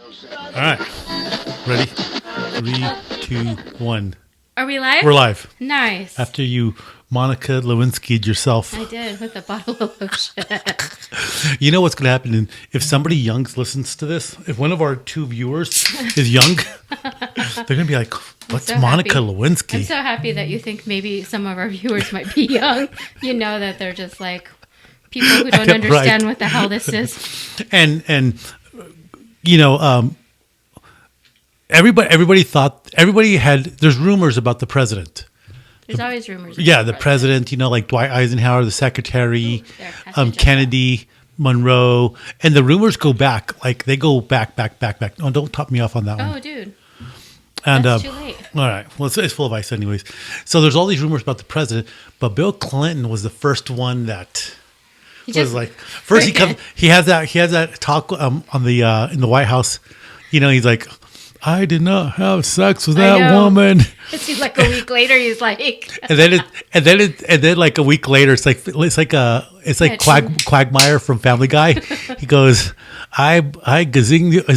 All right. Ready? 3, 2, 1. Are we live? We're live. Nice. After you Monica Lewinskied yourself. I did with a bottle of lotion. You know what's going to happen if somebody young listens to this? If one of our two viewers is young, they're going to be like, what's so Monica happy. Lewinski? I'm so happy that you think maybe some of our viewers might be young. You know that they're just like people who don't understand what the hell this is. And you know, everybody had, there's rumors about the president. There's always rumors. Yeah, the president, you know, like Dwight Eisenhower, the secretary, Kennedy, Monroe. And the rumors go back. Like, they go back. Oh, don't top me off on that one. Oh, dude. And, That's too late. All right. Well, it's full of ice anyways. So there's all these rumors about the president. But Bill Clinton was the first one that was like, first he has that talk in the White House. You know, he's like, I did not have sex with that woman. It seems like a week later, he's like, and then like a week later, it's like Quagmire from Family Guy. He goes, I gazinged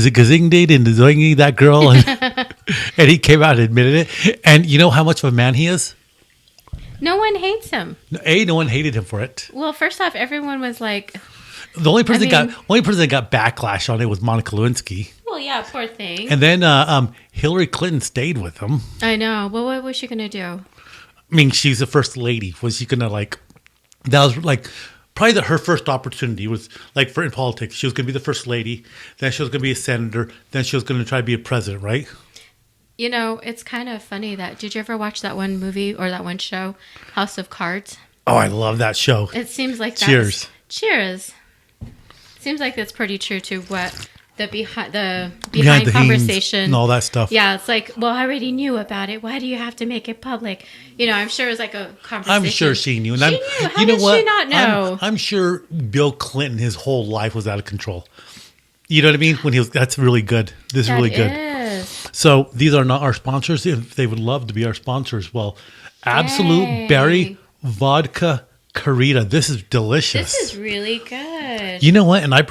and zoinged that girl, and he came out and admitted it. And you know how much of a man he is? No one hates him. No one hated him for it. Well, first off, everyone was like, the only person that got backlash on it was Monica Lewinski. well, yeah, poor thing. And then Hillary Clinton stayed with him. I know. Well, what was she gonna do? I mean, she's the first lady. Was she gonna that was like probably her first opportunity was like in politics. She was gonna be the first lady. Then she was gonna be a senator. Then she was gonna try to be a president, right? You know, it's kind of funny that. Did you ever watch that one movie or that one show, House of Cards? Oh, I love that show. It seems like Cheers. Seems like that's pretty true to what the behind the conversation and all that stuff. Yeah, it's like, well, I already knew about it. Why do you have to make it public? You know, I'm sure it was like a conversation. I'm sure she knew. And she knew. How did she not know? I'm sure Bill Clinton, his whole life was out of control. You know what I mean? That's really good. This is really good. So these are not our sponsors. If they would love to be our sponsors, well, Absolute Berry Vodka Carita. This is delicious. This is really good. You know what? And I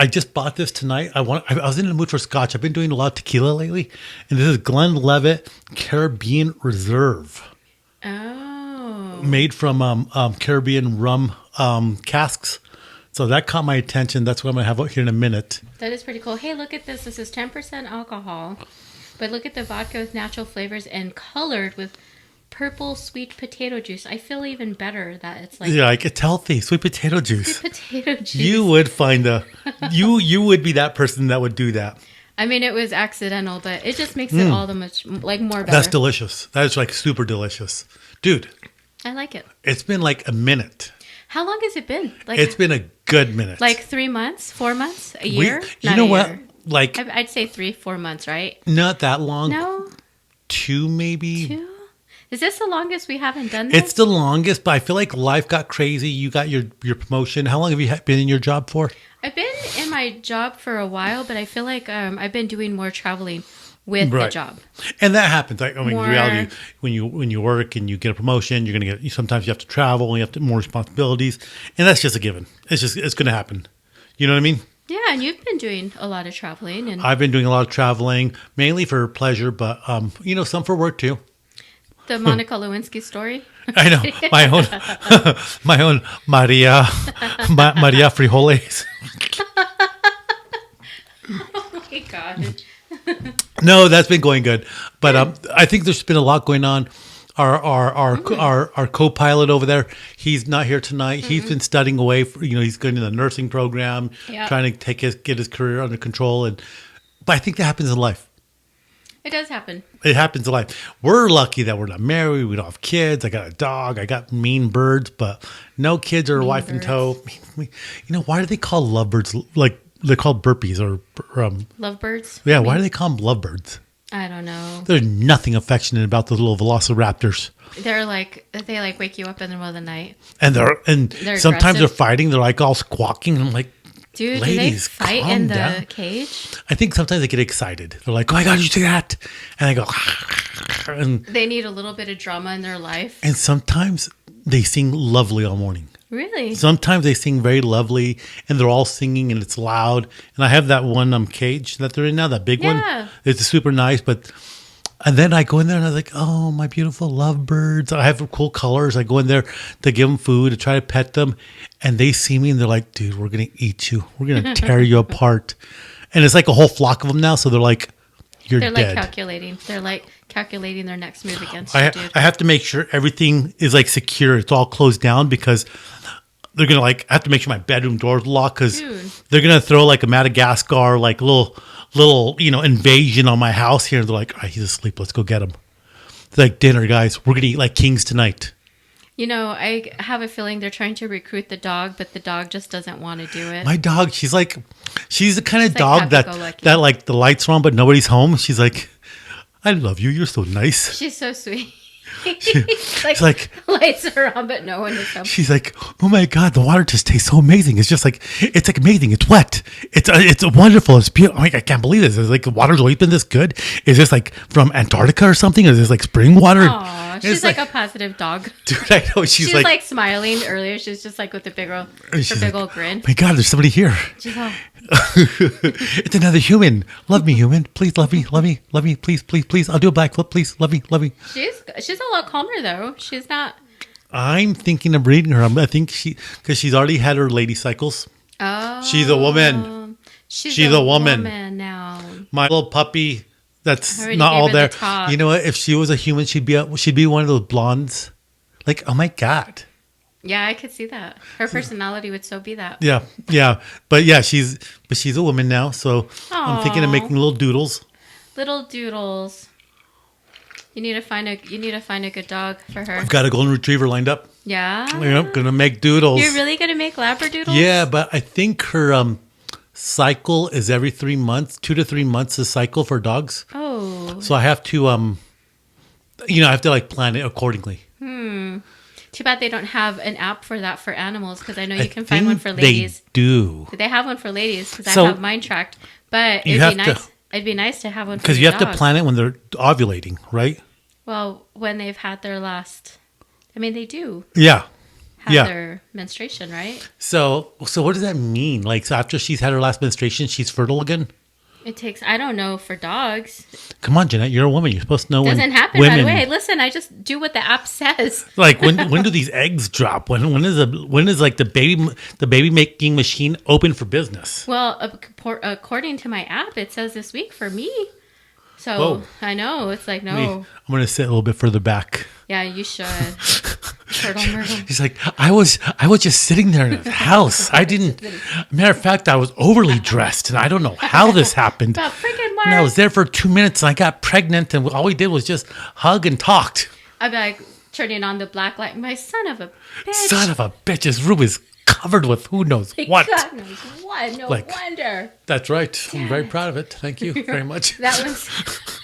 just bought this tonight. I was in the mood for scotch. I've been doing a lot of tequila lately. And this is Glenlivet Caribbean Reserve. Oh. Made from Caribbean rum casks. So that caught my attention. That's what I'm going to have out here in a minute. That is pretty cool. Hey, look at this. This is 10% alcohol. But look at the vodka with natural flavors and colored with purple sweet potato juice. I feel even better that it's like... Yeah, like it's healthy. Sweet potato juice. Sweet potato juice. You would find you would be that person that would do that. I mean, it was accidental, but it just makes it all the much, like, more better. That's delicious. That is like super delicious. Dude. I like it. It's been like a minute. How long has it been? It's been a good minute. Like 3 months, 4 months, a year? You know what? Like, I'd say 3-4 months, right? Not that long. No? 2 maybe. 2? Is this the longest we haven't done this? It's the longest, but I feel like life got crazy. You got your promotion. How long have you been in your job for? I've been in my job for a while, but I feel like I've been doing more traveling with the job. And that happens. I mean, in reality, when you work and you get a promotion, you're going to get, sometimes you have to travel and you have more responsibilities. And that's just a given. It's going to happen. You know what I mean? Yeah, and you've been doing a lot of traveling. And I've been doing a lot of traveling, mainly for pleasure, but, some for work too. The Monica Lewinski story. I know. My own Maria Frijoles. Oh my God. No, that's been going good. But I think there's been a lot going on. Our co-pilot over there, he's not here tonight. He's been studying away. He's going to the nursing program, trying to get his career under control. But I think that happens in life. It does happen. It happens in life. We're lucky that we're not married. We don't have kids. I got a dog. I got mean birds, but no kids or a wife in tow. Why do they call lovebirds like they're called burpees or lovebirds? Yeah, why do they call them lovebirds? I don't know. There's nothing affectionate about those little velociraptors. They wake you up in the middle of the night. And they're sometimes they're fighting. They're like all squawking. And I'm like, dude, ladies, do they fight in the cage? I think sometimes they get excited. They're like, oh my God, you see that? And they go, and they need a little bit of drama in their life. And sometimes they sing lovely all morning. Really? Sometimes they sing very lovely, and they're all singing, and it's loud. And I have that one cage that they're in now, that big one. Yeah. It's super nice, and then I go in there and I'm like, oh, my beautiful lovebirds. I have cool colors. I go in there to give them food, to try to pet them, and they see me and they're like, dude, we're gonna eat you. We're gonna tear you apart. And it's like a whole flock of them now, so they're like, you're They're dead. like calculating. They're like calculating their next move against you, dude. I have to make sure everything is like secure. It's all closed down because they're gonna like. I have to make sure my bedroom door's locked because Dude. they're gonna throw like a Madagascar like little invasion on my house here. They're like, he's asleep. Let's go get him. It's like dinner, guys. We're gonna eat like kings tonight. You know, I have a feeling they're trying to recruit the dog, but the dog just doesn't want to do it. My dog, she's the kind of like dog happy-go-lucky. that like the lights are on but nobody's home. She's like, I love you. You're so nice. She's so sweet. She's like, lights are on, but no one is home. she's like, oh my God, the water just tastes so amazing. It's just like, it's like amazing. It's wet. It's wonderful. It's beautiful. I can't believe this. It's like the water's always been this good. Is this like from Antarctica or something? Is this like spring water? Aw, she's like a positive dog. dude, I know. She's like smiling earlier. She's just like with a big old grin. oh my God, there's somebody here. She's all, It's another human. Love me, human. Please love me. Love me. Love me. Please, please, please. I'll do a backflip. Please love me. Love me. she's a lot calmer though. She's not. I'm thinking of breeding her. I think because she's already had her lady cycles. Oh, She's a woman. She's a woman now. My little puppy that's Already not gave all her the there. top. You know what? If she was a human, she'd be one of those blondes. Like, oh my God. Yeah, I could see that. Her personality would so be that. Yeah. But yeah, she's a woman now. So I'm thinking of Aw. making little doodles. Little doodles. You need to find a good dog for her. I've got a golden retriever lined up. Yeah. I'm gonna make doodles. You're really gonna make labradoodles? Yeah, but I think her cycle is every 3 months, 2 to 3 months a cycle for dogs. Oh. So I have to I have to like plan it accordingly. Too bad they don't have an app for that for animals, because I know you I can find one think for ladies. They do. They have one for ladies because So, I have mine tracked. But you it'd be have to- nice. It'd be nice to have one for Because the you have to dog. plan it when they're ovulating, right? Well, when they've had their last, I mean, they do Yeah. have Yeah. their menstruation, right? So what does that mean? Like, so after she's had her last menstruation, she's fertile again? It takes, I don't know, for dogs. Come on, Jeanette, you're a woman. You're supposed to know Doesn't when happen women, right away. Listen, I just do what the app says. Like when do these eggs drop? When is like the baby making machine open for business? Well, according to my app, it says this week for me. So Whoa. I know it's like no. I'm gonna sit a little bit further back. Yeah, you should. Turtle myrtle. He's like, I was just sitting there in the house. I didn't. Matter of fact, I was overly dressed, and I don't know how this happened. But freaking And I Mark. was there for 2 minutes, and I got pregnant, and all we did was just hug and talked. I'd be like turning on the black light. My son of a bitch. Son of a bitch, his room is covered with who knows My what. God knows what. No Like- wonder. That's right. I'm very proud of it. Thank you very much. That was.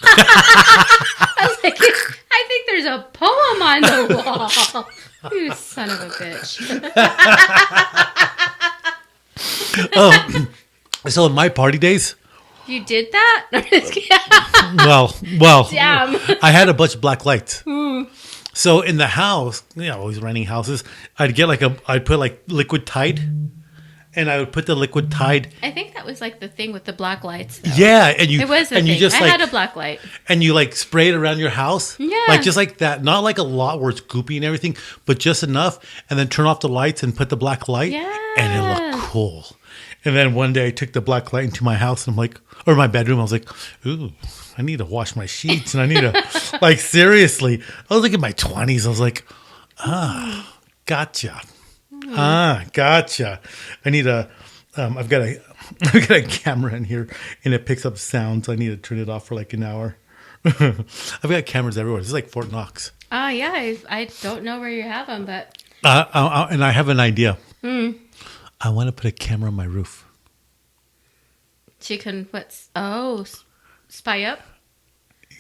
I was like, I think there's a poem on the wall. You son of a bitch. So in my party days, You did that? I'm just kidding. well, Damn. I had a bunch of black lights. So in the house, always renting houses, I'd put like liquid Tide, and I would put the liquid Tide. I think that was like the thing with the black lights. Though. Yeah, and you It was the and thing. you just I like had a black light. and you like spray it around your house. Yeah. Like just like that. Not like a lot where it's goopy and everything, but just enough. And then turn off the lights and put the black light. And it looked Yes. cool. And then one day I took the black light into my house and I'm like, or my bedroom. I was like, ooh, I need to wash my sheets. And I need to, like, seriously. I was like in my 20s. I was like, gotcha. Gotcha. I need I've got a camera in here and it picks up sounds. I need to turn it off for like an hour. I've got cameras everywhere. This is like Fort Knox. Oh, yeah. I don't know where you have them, but. And I have an idea. I want to put a camera on my roof. She can, spy up?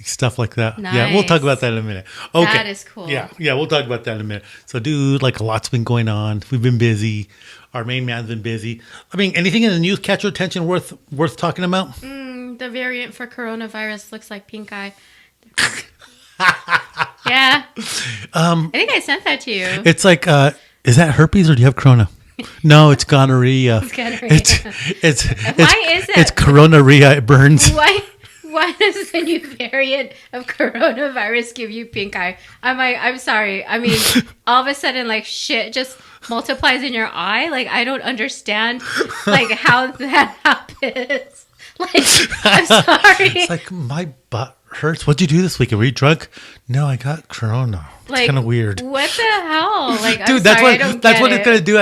Stuff like that. Yeah, we'll talk about that in a minute. Okay. That is cool. Yeah, we'll talk about that in a minute. So, dude, like a lot's been going on. We've been busy. Our main man's been busy. I mean, anything in the news catch your attention worth talking about? The variant for coronavirus looks like pink eye. Yeah. I think I sent that to you. It's like Is that herpes or do you have corona? No, it's gonorrhea. It's gonorrhea. It's Why is it? It's coronaria. It burns. Why does the new variant of coronavirus give you pink eye? I'm sorry. I mean, all of a sudden, like, shit just multiplies in your eye. Like, I don't understand, like, how that happens. Like, I'm sorry. It's like, my butt hurts. What'd you do this weekend? Were you drunk? No, I got corona. It's Like, kind of weird. What the hell? Like, Dude, I'm that's sorry, what it's gonna do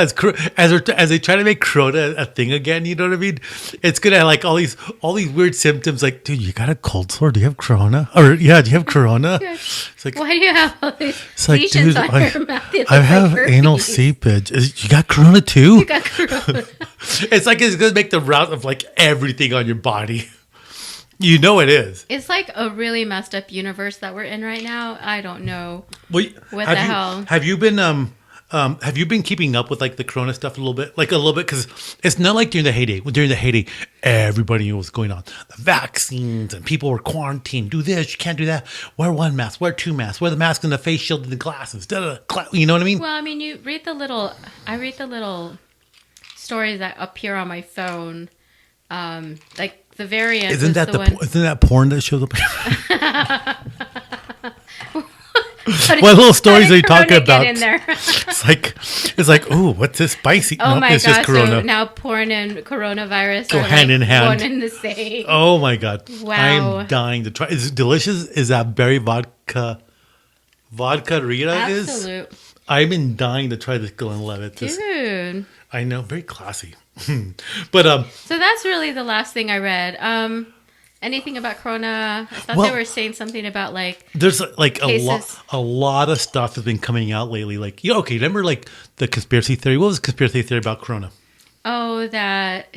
as they try to make corona a thing again. You know what I mean? It's gonna like all these weird symptoms. Like, dude, you got a cold sore? Do you have corona? Or yeah, do you have corona? It's like, why do you have all these it's like, lesions dude, on your mouth? It I looks have like anal herpes. seepage. You got corona too? You got corona. It's like it's gonna make the route of like everything on your body. You know it is. It's like a really messed up universe that we're in right now. I don't know. Well, What the hell? Have you been keeping up with like the corona stuff a little bit? Like a little bit, because it's not like during the heyday. During the heyday, everybody knew what was going on. The vaccines and people were quarantined. Do this, you can't do that. Wear one mask, wear two masks, wear the mask and the face shield and the glasses. You know what I mean? Well, I mean, I read the little stories that appear on my phone. Like the variant. Isn't that one. isn't that porn that shows up? What little stories are you Corona talking about? get in there? It's like, ooh, what's this spicy? Oh Nope, my it's god! just corona. So now porn and coronavirus Go are hand like in hand. one and the same. Oh my god! Wow. I'm dying to try. Is it delicious? Is that berry vodka? Vodkaritas is. Absolute. I've been dying to try this Glenlivet. Dude. I know, very classy. But So that's really the last thing I read. Anything about Corona? I thought Well, they were saying something about like there's like cases. a lot of stuff has been coming out lately. Like, okay, remember like the conspiracy theory? What was the conspiracy theory about Corona? that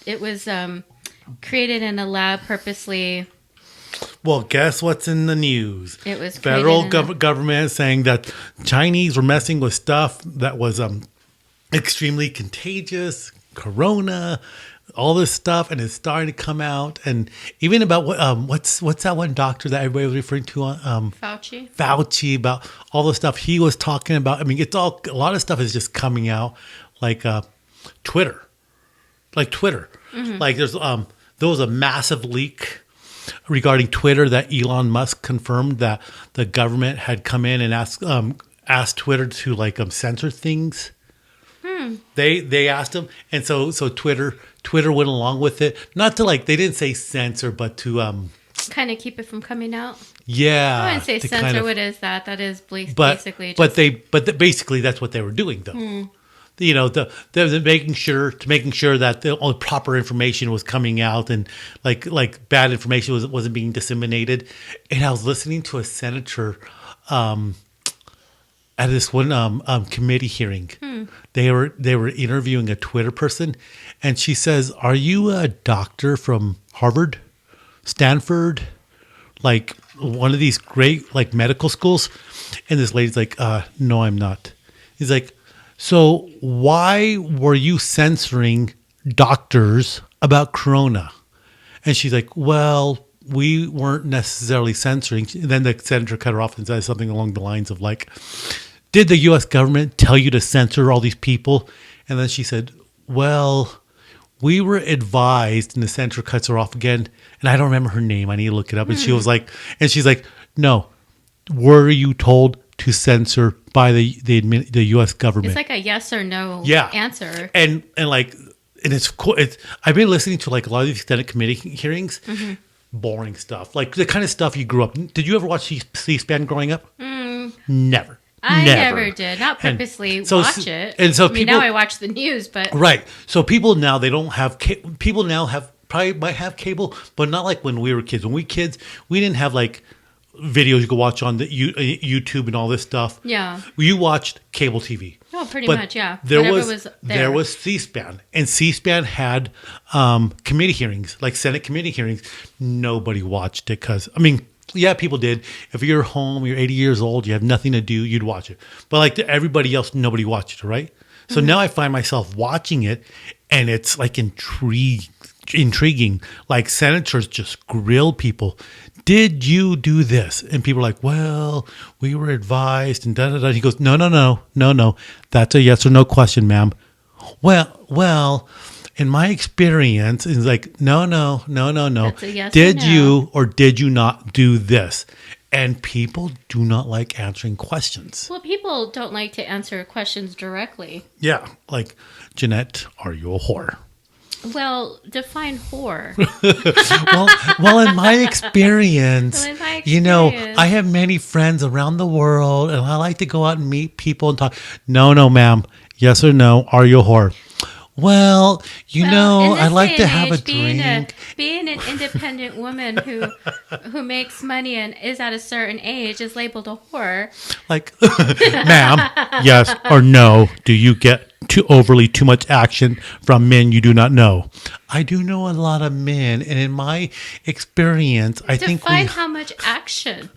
it was created in a lab purposely. Well, guess what's in the news? It was federal created in a- government saying that Chinese were messing with stuff that was extremely contagious, Corona, all this stuff, and it's starting to come out. And even about what's that one doctor that everybody was referring to on Fauci, about all the stuff he was talking about. I mean, it's all, a lot of stuff is just coming out, like Twitter, Mm-hmm. like there was a massive leak regarding Twitter that Elon Musk confirmed that the government had come in and asked Twitter to like censor things. They asked him, and so Twitter went along with it. Not to like, they didn't say censor, but to kind of keep it from coming out. yeah. I wouldn't say to censor. kind of- What is that? That is basically. basically that's what they were doing though. You know, they're making sure that the all proper information was coming out, and like bad information wasn't being disseminated. And I was listening to a senator at this one committee hearing. They were interviewing a Twitter person, and she says, "Are you a doctor from Harvard, Stanford, like one of these great like medical schools?" And this lady's like, "No, I'm not." He's like, "So why were you censoring doctors about Corona?" And she's like, "Well, we weren't necessarily censoring." And then the senator cut her off and said something along the lines of like, "Did the U.S. government tell you to censor all these people?" And then she said, "Well, we were advised," and the senator cuts her off again. And I don't remember her name. I need to look it up. And she's like, "No, were you told to censor by the U.S. government?" It's like a yes or no answer. And it's cool. I've been listening to like a lot of these Senate committee hearings. Boring stuff, like the kind of stuff you grew up. Did you ever watch C-SPAN growing up? Never. I never did. Not purposely watch it. And so now I watch the news, but right. So people now, they don't have people now probably might have cable, but not like when we were kids. When we kids, we didn't have like videos you could watch on the YouTube and all this stuff. Yeah. You watched cable TV. Oh, pretty But much, yeah. There Whatever there was C-SPAN, and C-SPAN had committee hearings, like Senate committee hearings. Nobody watched it because, I mean, yeah, people did. If you're home, you're 80 years old, you have nothing to do, you'd watch it. But like to everybody else, nobody watched it, right? So now I find myself watching it, and it's like intriguing intriguing. Like senators just grill people. Did you do this? And people are like, well, we were advised and da da da. He goes, no. That's a yes or no question, ma'am. Well, in my experience, it's like, no. That's a yes or Did no. you or did you not do this? And people do not like answering questions. Well, people don't like to answer questions directly. Yeah, like, Jeanette, are you a whore? Well, define whore. well, in my experience, Well, in my you know, experience. I have many friends around the world, and I like to go out and meet people and talk. No, ma'am. Yes or no? Are you a whore? Well, In I this like day to and have a age, drink. Being an independent woman who makes money and is at a certain age is labeled a whore. Like, ma'am, yes or no? Do you get too much action from men you do not know? I do know a lot of men, and in my experience, I think Define how much action.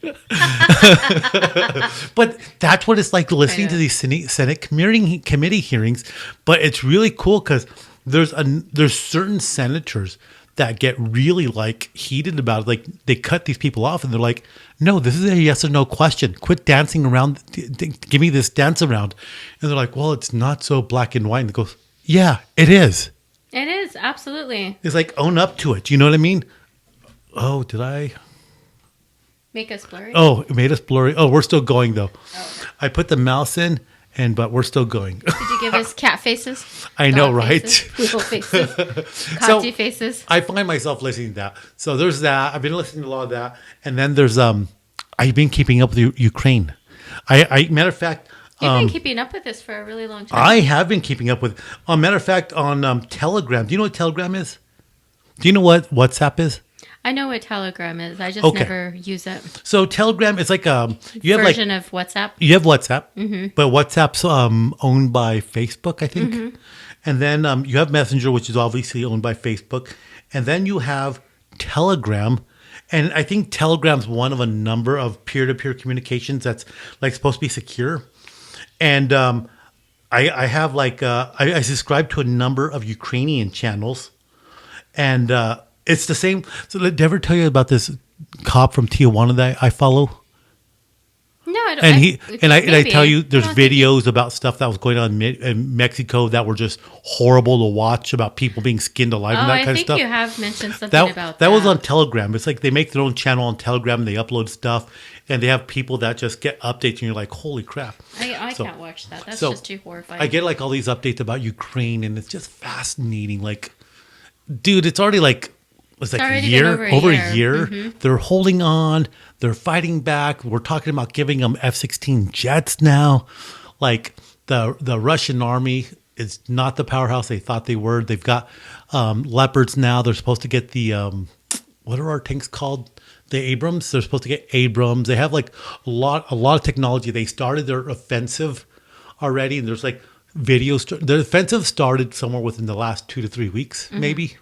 But that's what it's like listening to these Senate committee hearings. But it's really cool because there's certain senators that get really like heated about it. Like they cut these people off and they're like, no, this is a yes or no question. Quit dancing around. Give me this dance around. And they're like, well, it's not so black and white. And it goes, yeah, it is. It is, absolutely. It's like, own up to it. You know what I mean? Oh, did I? Make us blurry. Oh, it made us blurry. Oh, we're still going though. Oh. I put the mouse in, but we're still going. Did you give us cat faces? I know, Dog right? Faces, poodle faces. So- Cocky faces. I find myself listening to that. So there's that. I've been listening to a lot of that, and then there's I've been keeping up with Ukraine. I matter of fact, You've been keeping up with this for a really long time. I have been keeping up with. Matter of fact, on Telegram. Do you know what Telegram is? Do you know what WhatsApp is? I know what Telegram is. I just Okay. never use it. So Telegram is like you have Version of WhatsApp. You have WhatsApp, but WhatsApp's owned by Facebook, I think. And then you have Messenger, which is obviously owned by Facebook. And then you have Telegram. And I think Telegram's one of a number of peer-to-peer communications that's like supposed to be secure. And I have like, I subscribe to a number of Ukrainian channels. And it's the same. So did I ever tell you about this cop from Tijuana that I follow? No, I don't. And I maybe. tell you, there's I don't think videos about stuff that was going on in Mexico that were just horrible to watch, about people being skinned alive and that I kind of think stuff. you have mentioned something about that was on Telegram. It's like they make their own channel on Telegram and they upload stuff, and they have people that just get updates, and you're like, holy crap! I So- can't watch that. That's so just too horrifying. I get like all these updates about Ukraine, and it's just fascinating. Like, dude, it's already like. It's like a already year, been over over a a year. year. They're holding on. They're fighting back. We're talking about giving them F-16 jets now. Like the Russian army is not the powerhouse they thought they were. They've got Leopards now. They're supposed to get the what are our tanks called? The Abrams. They're supposed to get Abrams. They have like a lot of technology. They started their offensive already, and there's like videos. The offensive started somewhere within the last 2 to 3 weeks, maybe.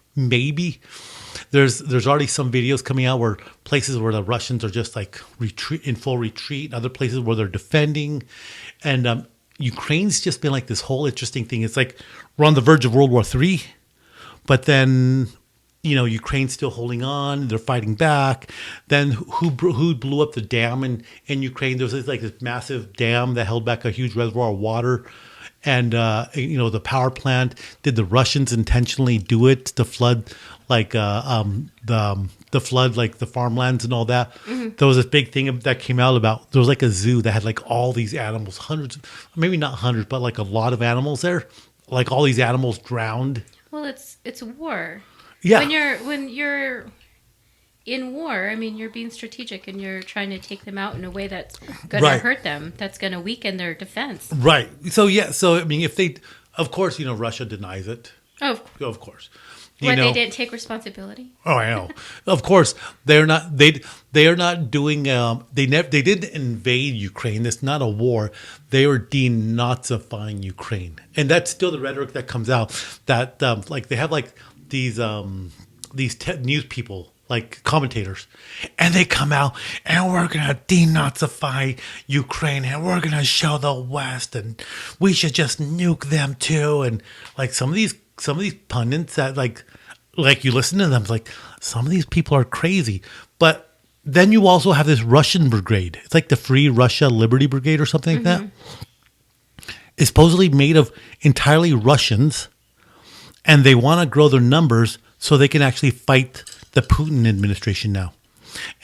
There's already some videos coming out where places where the Russians are just like in full retreat, other places where they're defending, and Ukraine's just been like this whole interesting thing. It's like we're on the verge of World War III, but then Ukraine's still holding on. They're fighting back. Then who blew up the dam in Ukraine? There was like this massive dam that held back a huge reservoir of water. And, the power plant, did the Russians intentionally do it to flood like the flood, like the farmlands and all that? There was this big thing that came out about, there was like a zoo that had like all these animals, hundreds, maybe not hundreds, but like a lot of animals there. Like all these animals drowned. Well, it's war. Yeah. When you're in war, I mean, you're being strategic and you're trying to take them out in a way that's going to hurt them. That's going to weaken their defense. Right. So, yeah. So, I mean, of course, Russia denies it. Oh, Of course. they didn't take responsibility. Oh, I know. Of course, they are not. They are not doing. They didn't invade Ukraine. It's not a war. They are denazifying Ukraine, and that's still the rhetoric that comes out. That like they have like these news people, like commentators, and they come out and we're gonna denazify Ukraine and we're gonna show the West and we should just nuke them too. And like some of these pundits that like like you listen to them, it's like some of these people are crazy. But then you also have this Russian brigade. It's like the Free Russia Liberty Brigade or something like that. It's supposedly made of entirely Russians, and they want to grow their numbers so they can actually fight the Putin administration now.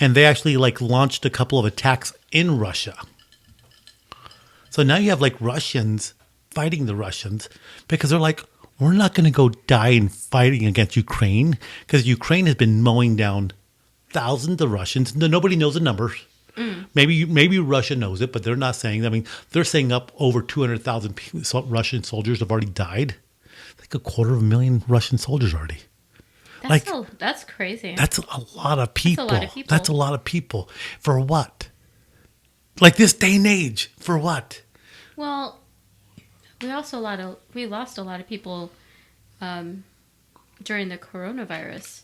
And they actually like launched a couple of attacks in Russia. So now you have like Russians fighting the Russians because they're like, we're not going to go die in fighting against Ukraine because Ukraine has been mowing down thousands of Russians. Nobody knows the numbers. Maybe Russia knows it, but they're not saying. I mean, they're saying up over 200,000 Russian soldiers have already died. Like 250,000 Russian soldiers already. That's crazy. That's a lot of people. That's a lot of people. That's a lot of people. For what? Like this day and age. For what? Well, we lost a lot of people during the coronavirus.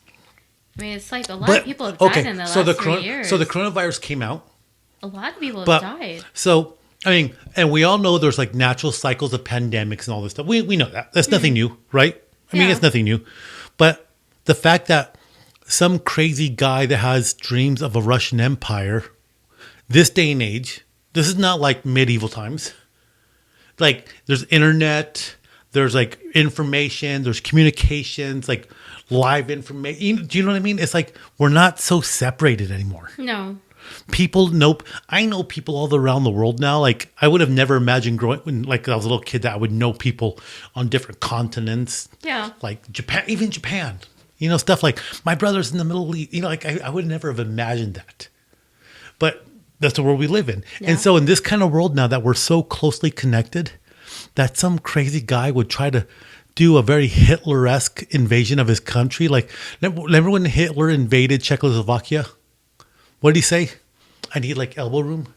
I mean, it's like a lot of people have died in the last 3 years. So the coronavirus came out. A lot of people have died. So, I mean, and we all know there's like natural cycles of pandemics and all this stuff. We know that. That's nothing new, right? I mean, it's nothing new. But the fact that some crazy guy that has dreams of a Russian empire, this day and age, this is not like medieval times. Like, there's internet, there's like information, there's communications, like live information. Do you know what I mean? It's like we're not so separated anymore. No. People know. I know people all around the world now. Like, I would have never imagined growing when, like, I was a little kid, that I would know people on different continents. Yeah. Like Japan, even Japan. You know, stuff like my brother's in the Middle East. You know, like I would never have imagined that. But that's the world we live in. Yeah. And so in this kind of world now that we're so closely connected, that some crazy guy would try to do a very Hitler-esque invasion of his country. Like, remember when Hitler invaded Czechoslovakia? What did he say? I need like elbow room.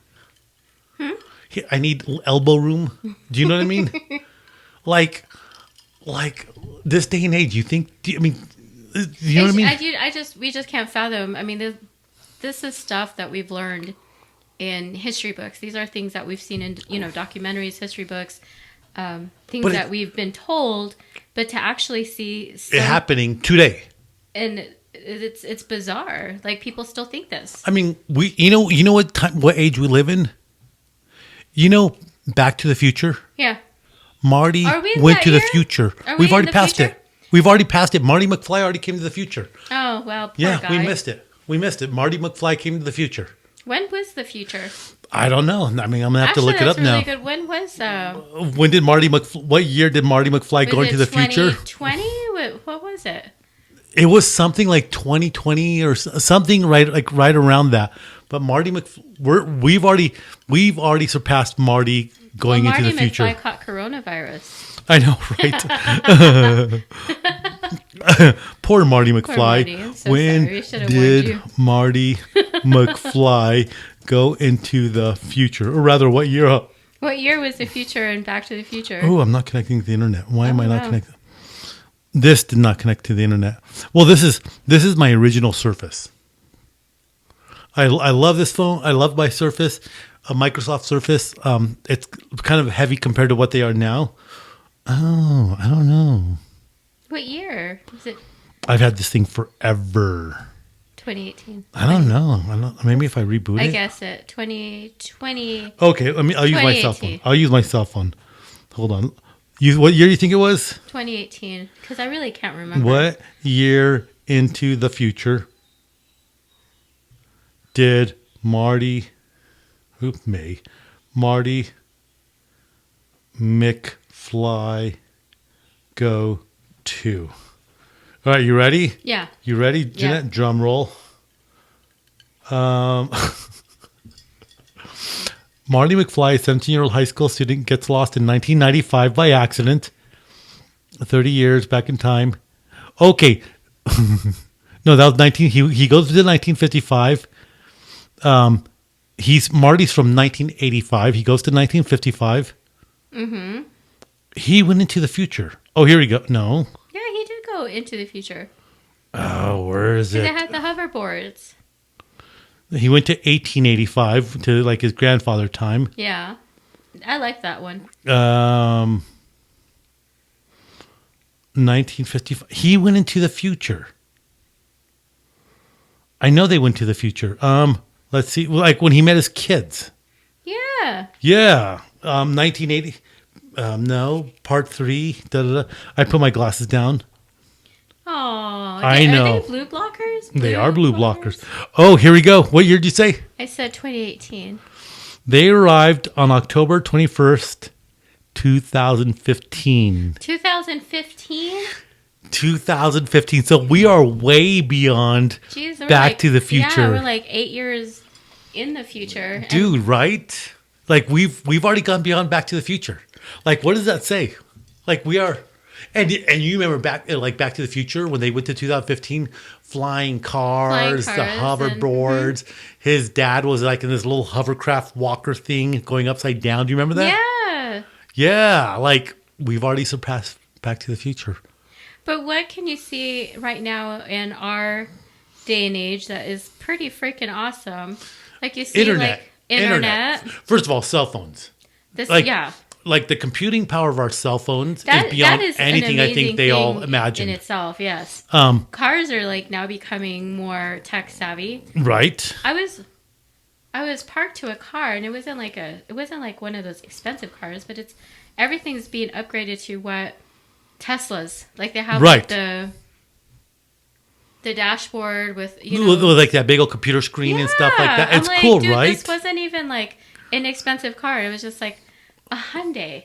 I need elbow room. Do you know what I mean? like this day and age, you think? I mean, you know what I mean? We just can't fathom. I mean, this is stuff that we've learned in history books. These are things that we've seen in documentaries, history books, things that we've been told. But to actually see it happening today, and it's bizarre. Like, people still think this. I mean, you know what age we live in? You know, Back to the Future? Yeah. Marty went to the future. We've already passed it. We've already passed it. Marty McFly already came to the future. Oh, well, poor guy. We missed it. Marty McFly came to the future. When was the future? I don't know. I mean, I'm going to have to look it up now. Good. When was what year did Marty McFly go into the future? 2020? What was it? It was something like 2020 or something right around that. But Marty we've already surpassed Marty going into the future. Marty McFly caught coronavirus. I know, right? Poor Marty McFly. Poor Marty. I'm so when sorry. did Marty McFly go into the future? Or rather, what year? What year was the future in Back to the Future? Oh, I'm not connecting to the internet. Why am I not connected? This did not connect to the internet. Well, this is my original Surface. I love this phone. I love my Surface, a Microsoft Surface. It's kind of heavy compared to what they are now. Oh, I don't know. What year is it? I've had this thing forever. 2018. I don't know. Maybe if I reboot it. I guess it. 2020. Okay, I'll use my cell phone. I'll use my cell phone. Hold on. What year do you think it was? 2018. Because I really can't remember. What year into the future did Marty McFly go to? All right, you ready? Yeah. You ready, Jeanette? Yeah. Drum roll. Marty McFly, a 17-year-old high school student, gets lost in 1995 by accident. 30 years back in time. Okay. No, that was 19. He goes to 1955. Marty's from 1985. He goes to 1955. Mm-hmm. He went into the future. Oh, here we go. No. Yeah, he did go into the future. Oh, where is it? They had the hoverboards. He went to 1885 to like his grandfather time. Yeah, I like that one. 1955. He went into the future. I know they went to the future. Let's see. Like when he met his kids. Yeah. Yeah. 1980. No. Part 3. Da, da, da. I put my glasses down. Oh, I know. Are they blue blockers? They are blue blockers. Oh, here we go. What year did you say? I said 2018. They arrived on October 21st, 2015. 2015? 2015. So we are way beyond Jeez, Back to the Future. Yeah, we're like 8 years in the future. Dude, right? Like we've already gone beyond Back to the Future. Like what does that say? Like we are, and you remember Back to the Future when they went to 2015, flying cars, the hoverboards. His dad was like in this little hovercraft walker thing going upside down. Do you remember that? Yeah. Yeah, like we've already surpassed Back to the Future. But what can you see right now in our day and age that is pretty freaking awesome? Like you see Internet. First of all, cell phones. Like the computing power of our cell phones is beyond anything I think they all imagined. In itself, yes. Cars are like now becoming more tech savvy. Right. I was parked to a car and it wasn't like one of those expensive cars, but everything's being upgraded to what Teslas. Like they have like the dashboard with with like that big old computer screen and stuff like that. It's cool, dude, right? This wasn't even like an expensive car. It was just like a Hyundai.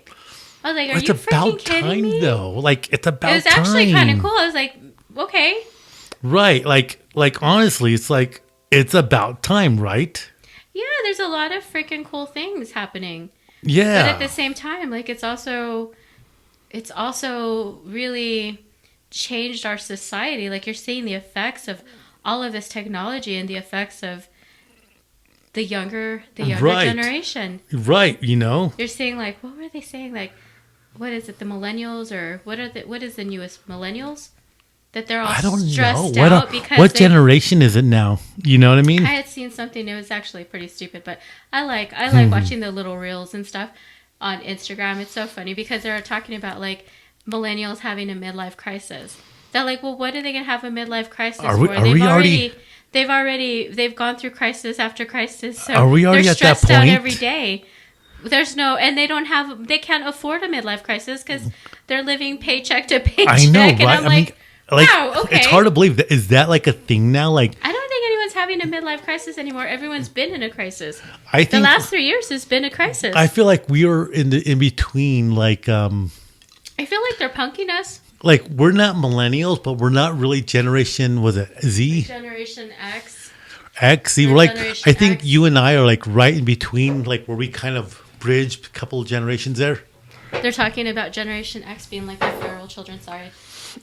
I was like, are it's you freaking kidding me? Though. Like it's about time. It was actually kind of cool. I was like, okay. Right. Like honestly, it's like it's about time, right? Yeah, there's a lot of freaking cool things happening. Yeah. But at the same time, like it's also really changed our society. Like you're seeing the effects of all of this technology and the effects of the younger generation. Right, You're seeing like, what were they saying? Like, what is it? The millennials or what is the newest millennials? That they're all stressed out because what generation is it now? You know what I mean? I had seen something. It was actually pretty stupid, but I like watching the little reels and stuff on Instagram. It's so funny because they're talking about like millennials having a midlife crisis. They're like, well, what are they gonna have a midlife crisis for? They've gone through crisis after crisis. So are we already at that point? They're stressed out every day. And they can't afford a midlife crisis because they're living paycheck to paycheck. I know, right? And I'm like, wow, okay. It's hard to believe that. Is that like a thing now? Like, I don't think anyone's having a midlife crisis anymore. Everyone's been in a crisis. I think the last 3 years has been a crisis. I feel like we are in between. Like, I feel like they're punking us. Like we're not millennials, but we're not really generation. Was it Z? Generation X. See, we're like I think you and I are like right in between, like where we kind of bridged a couple of generations there. They're talking about Generation X being like the feral children. Sorry.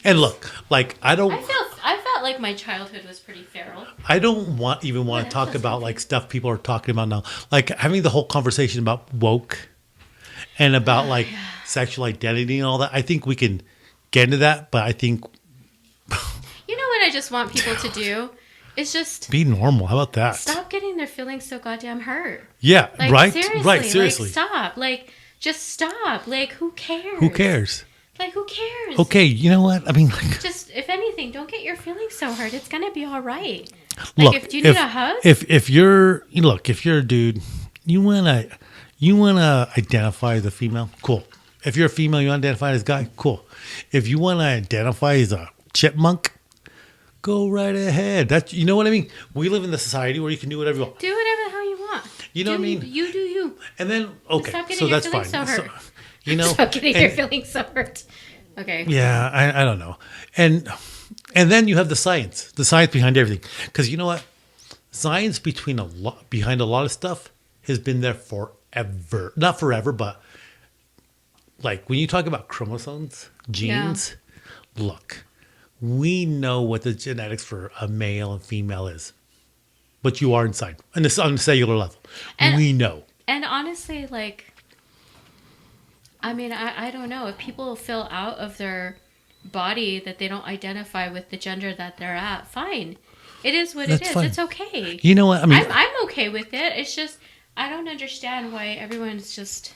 And look, like I felt like my childhood was pretty feral. I don't want to talk about like stuff people are talking about now, like having the whole conversation about woke and about sexual identity and all that. I think we can get into that, but I think you know what I just want people to do is just be normal. How about that? Stop getting their feelings so goddamn hurt. Yeah, like, right. Seriously, right. Seriously, like, stop. Like, just stop. Like, who cares? Who cares? Like, who cares? Okay, you know what? I mean, like, just if anything, don't get your feelings so hurt. It's gonna be all right. Like, look, if you need a hug, if you're a dude, you wanna identify as a female, cool. If you're a female, you identify as a guy, cool. If you want to identify as a chipmunk, go right ahead. That's, you know what I mean? We live in the society where you can do whatever you want. Do whatever the hell you want. You know what I mean? You do you. And then, okay, so that's fine. So hurt. Stop getting your feelings so hurt. Okay. Yeah, I don't know. And then you have the science behind everything. Because you know what? Science behind a lot of stuff has been there forever. Not forever, but like when you talk about chromosomes, genes, look, we know what the genetics for a male and female is. What you are inside on the cellular level. We know. And honestly, like, I mean, I don't know. If people feel out of their body that they don't identify with the gender that they're at, fine. It is what it is. Fine. It's okay. You know what? I mean, I'm okay with it. It's just, I don't understand why everyone's just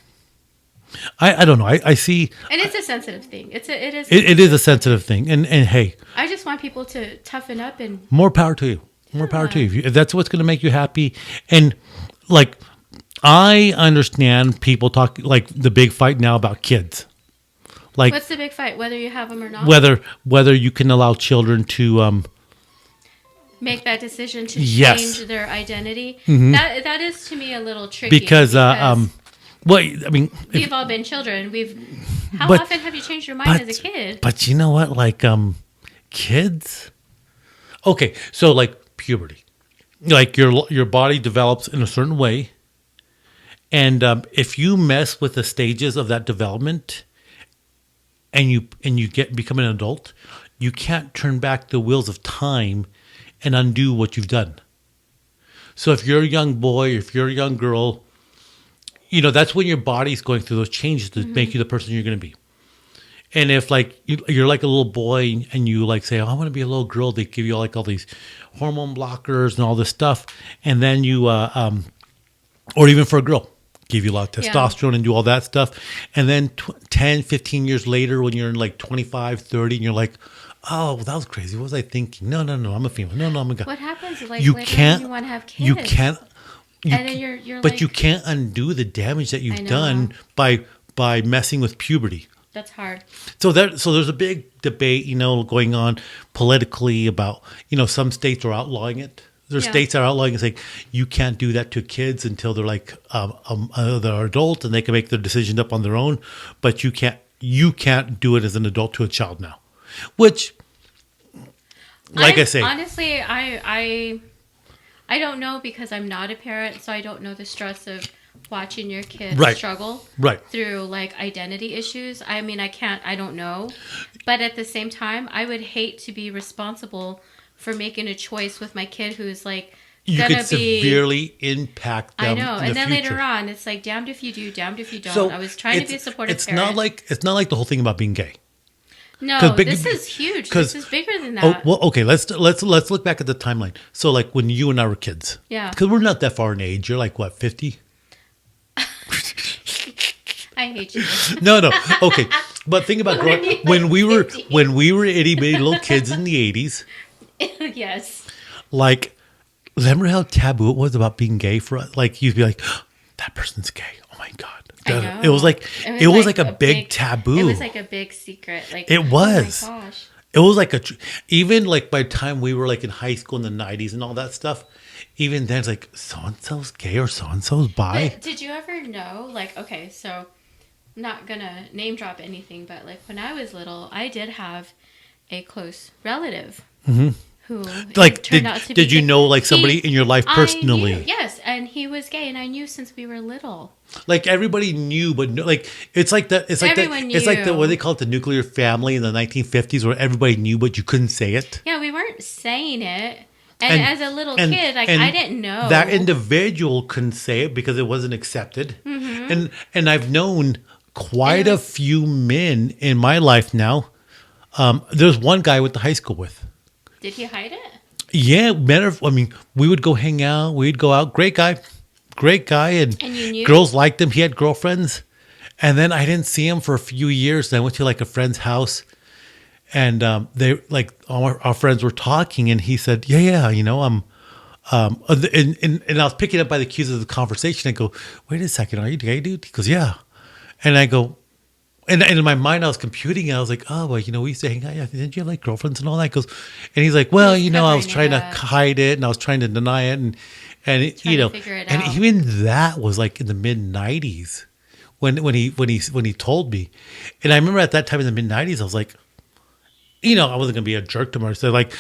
I don't know. I see. And it's a sensitive thing. It is. It is a sensitive thing. And hey, I just want people to toughen up and more power to you. More power to you. If that's what's going to make you happy. And like, I understand people talk like the big fight now about kids. Like, what's the big fight? Whether you have them or not. Whether you can allow children to make that decision to yes. change their identity. Mm-hmm. That is to me a little tricky because well, I mean, we've all been children. How often have you changed your mind as a kid? But you know what? Like kids. Okay, so like puberty, like your body develops in a certain way, and if you mess with the stages of that development, and you become an adult, you can't turn back the wheels of time and undo what you've done. So if you're a young boy, if you're a young girl, you know, that's when your body's going through those changes to make you the person you're going to be. And if like you're like a little boy and you like say, oh, I want to be a little girl, they give you like all these hormone blockers and all this stuff. And then you, or even for a girl, give you a lot of testosterone and do all that stuff. And then 10, 15 years later, when you're in like 25, 30, and you're like, oh, that was crazy. What was I thinking? No, I'm a female. No, I'm a guy. What happens like later when you want to have kids? You can't. And then you're but like, you can't undo the damage that you've done by messing with puberty. That's hard. So there's a big debate, you know, going on politically about, you know, some states are outlawing it. There's states that are outlawing it, saying you can't do that to kids until they're like they're adult and they can make their decisions up on their own. But you can't do it as an adult to a child now. Which, like I say, honestly, I don't know because I'm not a parent, so I don't know the stress of watching your kids struggle through like identity issues. I mean, I don't know. But at the same time, I would hate to be responsible for making a choice with my kid who's like you could severely impact them. I know. And then future. Later on, it's like damned if you do, damned if you don't. So I was trying to be a supportive parent. It's not like the whole thing about being gay. No, this is huge. This is bigger than that. Oh, well, okay. Let's look back at the timeline. So, like when you and I were kids, because we're not that far in age. You're like what, 50? I hate you. No. Okay, but think about when we were itty bitty little kids in the 80s. Yes. Like, remember how taboo it was about being gay for us? Like you'd be like, oh, that person's gay. Oh my god. It was like a big taboo. It was like a big secret. Like it was. Oh my gosh. It was like even like by the time we were like in high school in the 90s and all that stuff, even then it's like so and so's gay or so and so's bi. But did you ever know? Like, okay, so I'm not gonna name drop anything, but like when I was little, I did have a close relative. Mm-hmm. Who like did you know like somebody in your life personally? I knew, yes, and he was gay, and I knew since we were little. Like everybody knew, but no, like it's like that. It's like everyone that. It's like the what they call it, the nuclear family in the 1950s, where everybody knew, but you couldn't say it. Yeah, we weren't saying it, and as a little kid, like I didn't know that individual couldn't say it because it wasn't accepted. Mm-hmm. And I've known quite a few men in my life now. There's one guy I went to high school with. Did he hide it? Yeah, I mean, we would go hang out. We'd go out. Great guy, and you knew? Girls liked him. He had girlfriends, and then I didn't see him for a few years. I went to like a friend's house, and they like our friends were talking, and he said, "Yeah, you know, and I was picking up by the cues of the conversation. I go, "Wait a second, are you gay, dude?" He goes, "Yeah," and I go. And in my mind, I was computing, and I was like, "Oh, well, you know, we used to hang out. Yeah, didn't you have like girlfriends and all that?" He goes, and he's like, "Well, you know, I was trying to hide it, and I was trying to deny it, and you know, and even that was like in the mid '90s when he told me, and I remember at that time in the mid '90s, I was like, you know, I wasn't gonna be a jerk to him or say like,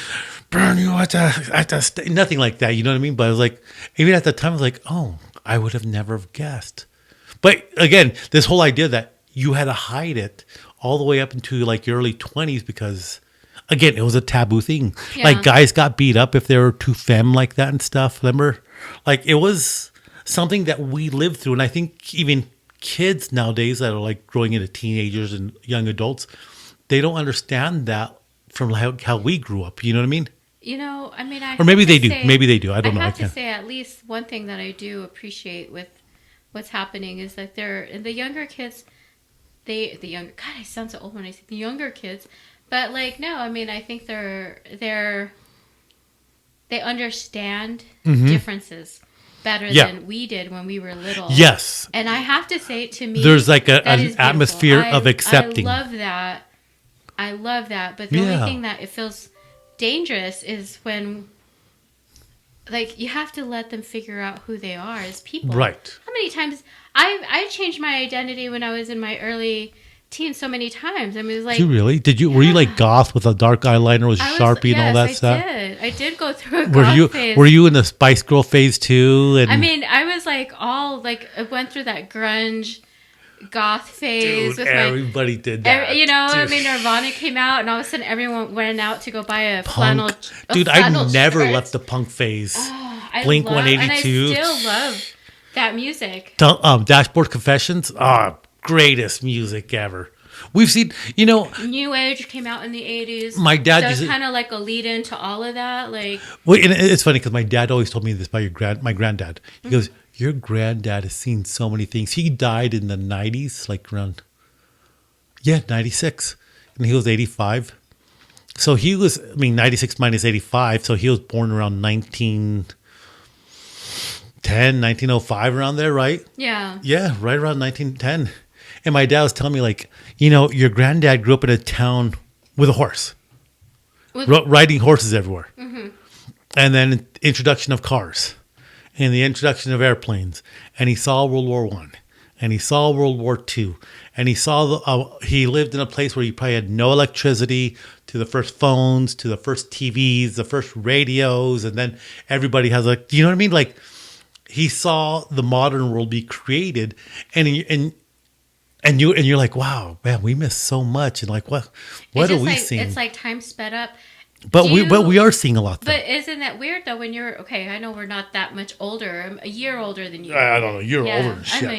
burn you at the nothing like that, you know what I mean? But I was like, even at that time, I was like, oh, I would have never guessed. But again, this whole idea that you had to hide it all the way up into like your early 20s because, again, it was a taboo thing. Yeah. Like guys got beat up if they were too femme like that and stuff. Remember? Like it was something that we lived through. And I think even kids nowadays that are like growing into teenagers and young adults, they don't understand that from how we grew up. You know what I mean? You know, I mean, or maybe they do. Maybe they do. I don't know. I have to say at least one thing that I do appreciate with what's happening is that the younger kids, the younger, God, I sound so old when I say the younger kids, but like, no, I mean, I think they understand differences better than we did when we were little. Yes. And I have to say, to me, there's like an beautiful. atmosphere of accepting. I love that. But the only thing that it feels dangerous is when, like, you have to let them figure out who they are as people. Right. How many times I changed my identity when I was in my early teens so many times. I mean, it was like, Did you really? Were you like goth with a dark eyeliner with Sharpie and all that stuff? I did go through a goth phase. Were you in the Spice Girl phase too? And I mean, I was like I went through that grunge goth phase. dude, with everybody did that. I mean, Nirvana came out, and all of a sudden, everyone went out to go buy a flannel. Dude, I never left the punk phase. Blink 182. And I still love that music. Dashboard Confessions. Greatest music ever. We've seen, New Age came out in the 80s. My dad so it's kind of like a lead into all of that. Like, well, and it's funny because my dad always told me this about my granddad. He goes, your granddad has seen so many things. He died in the 90s, like around 96, and he was 85. So he was, 96 minus 85. So he was born around 1905, around there, right? Yeah. Yeah, right around 1910. And my dad was telling me, like, your granddad grew up in a town with a horse, riding horses everywhere. Mm-hmm. And then introduction of cars and the introduction of airplanes. And he saw World War I. And he saw World War II. And he saw he lived in a place where he probably had no electricity, to the first phones, to the first TVs, the first radios. And then everybody has you know what I mean? Like, he saw the modern world be created, and you're like, wow, man, we missed so much, and like, what are we seeing? It's like time sped up. But we are seeing a lot. Though. But isn't that weird though? When you're I know we're not that much older. I'm a year older than you. I don't know. You're older than shit. I'm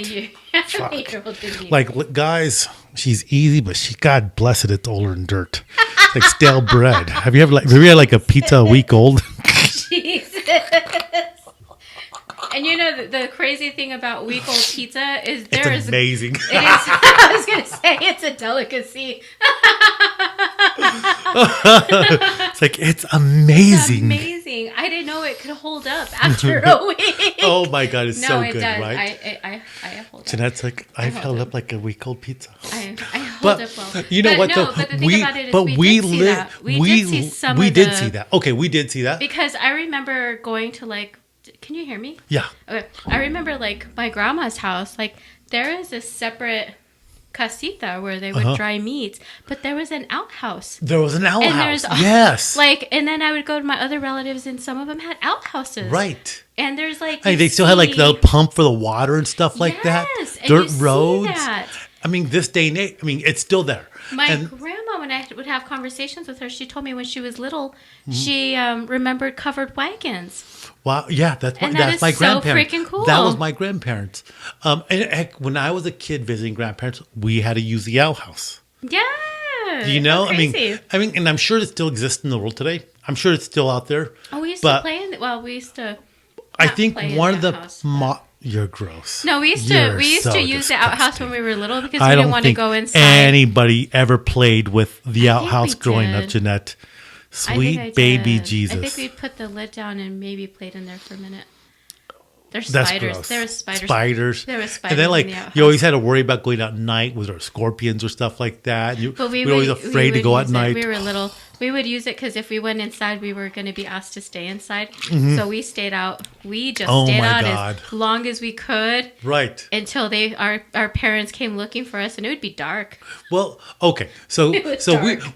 a year older than you. Like, guys, she's easy, but God bless it, it's older than dirt. It's like stale bread. Have you had like a pizza a week old? Jesus. And the crazy thing about week-old pizza is it's amazing. It is. I was going to say it's a delicacy. It's like, it's amazing. It's amazing. I didn't know it could hold up after a week. Oh my God, it's so it good, does. right? I hold up. Jeanette's like, I've held up like a week-old pizza. I hold up well. You know what? No, but the thing about it is we did see that. We did see that. Okay, we did see that. Because I remember going to can you hear me? Yeah. Okay. I remember my grandma's house, there is a separate casita where they would dry meats, but there was an outhouse. There was an outhouse. Yes. And then I would go to my other relatives, and some of them had outhouses. Right. And there's they still had the pump for the water and stuff like that. Dirt roads. That. This day and age, it's still there. My grandma, when I would have conversations with her, she told me when she was little, she remembered covered wagons. Wow, yeah, that's my grandparents. So freaking cool. That was my grandparents. And heck, when I was a kid visiting grandparents, we had to use the outhouse. Yeah. Crazy. And I'm sure it still exists in the world today. I'm sure it's still out there. Oh, we used to play in. We used to. I think one of the. You're gross. No, we used to use the outhouse when we were little because we didn't want to go inside. Anybody ever played with the outhouse growing up, Jeanette? Sweet baby Jesus. I think we put the lid down and maybe played in there for a minute. There's spiders. Gross. There were spiders. There were spiders. And then, in the outhouse. You always had to worry about going out at night. Was there scorpions or stuff like that? But we were always afraid to go at night. We were little. We would use it because if we went inside, we were going to be asked to stay inside. Mm-hmm. So we stayed out. We just stayed out as long as we could. Right. Until our parents came looking for us, and it would be dark. Well, okay. So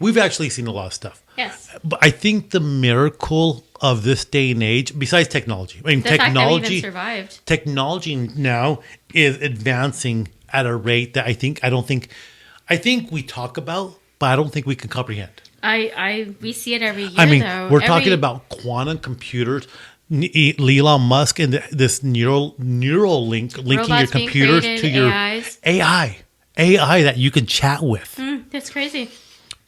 we've actually seen a lot of stuff. Yes. But I think the miracle of this day and age, besides technology, the fact that we even survived. Technology now is advancing at a rate that I think we talk about, but I don't think we can comprehend. We see it every year. Though. We're talking about quantum computers. Elon Musk and this neural link linking robots your computers to your AIs. AI that you can chat with. That's crazy.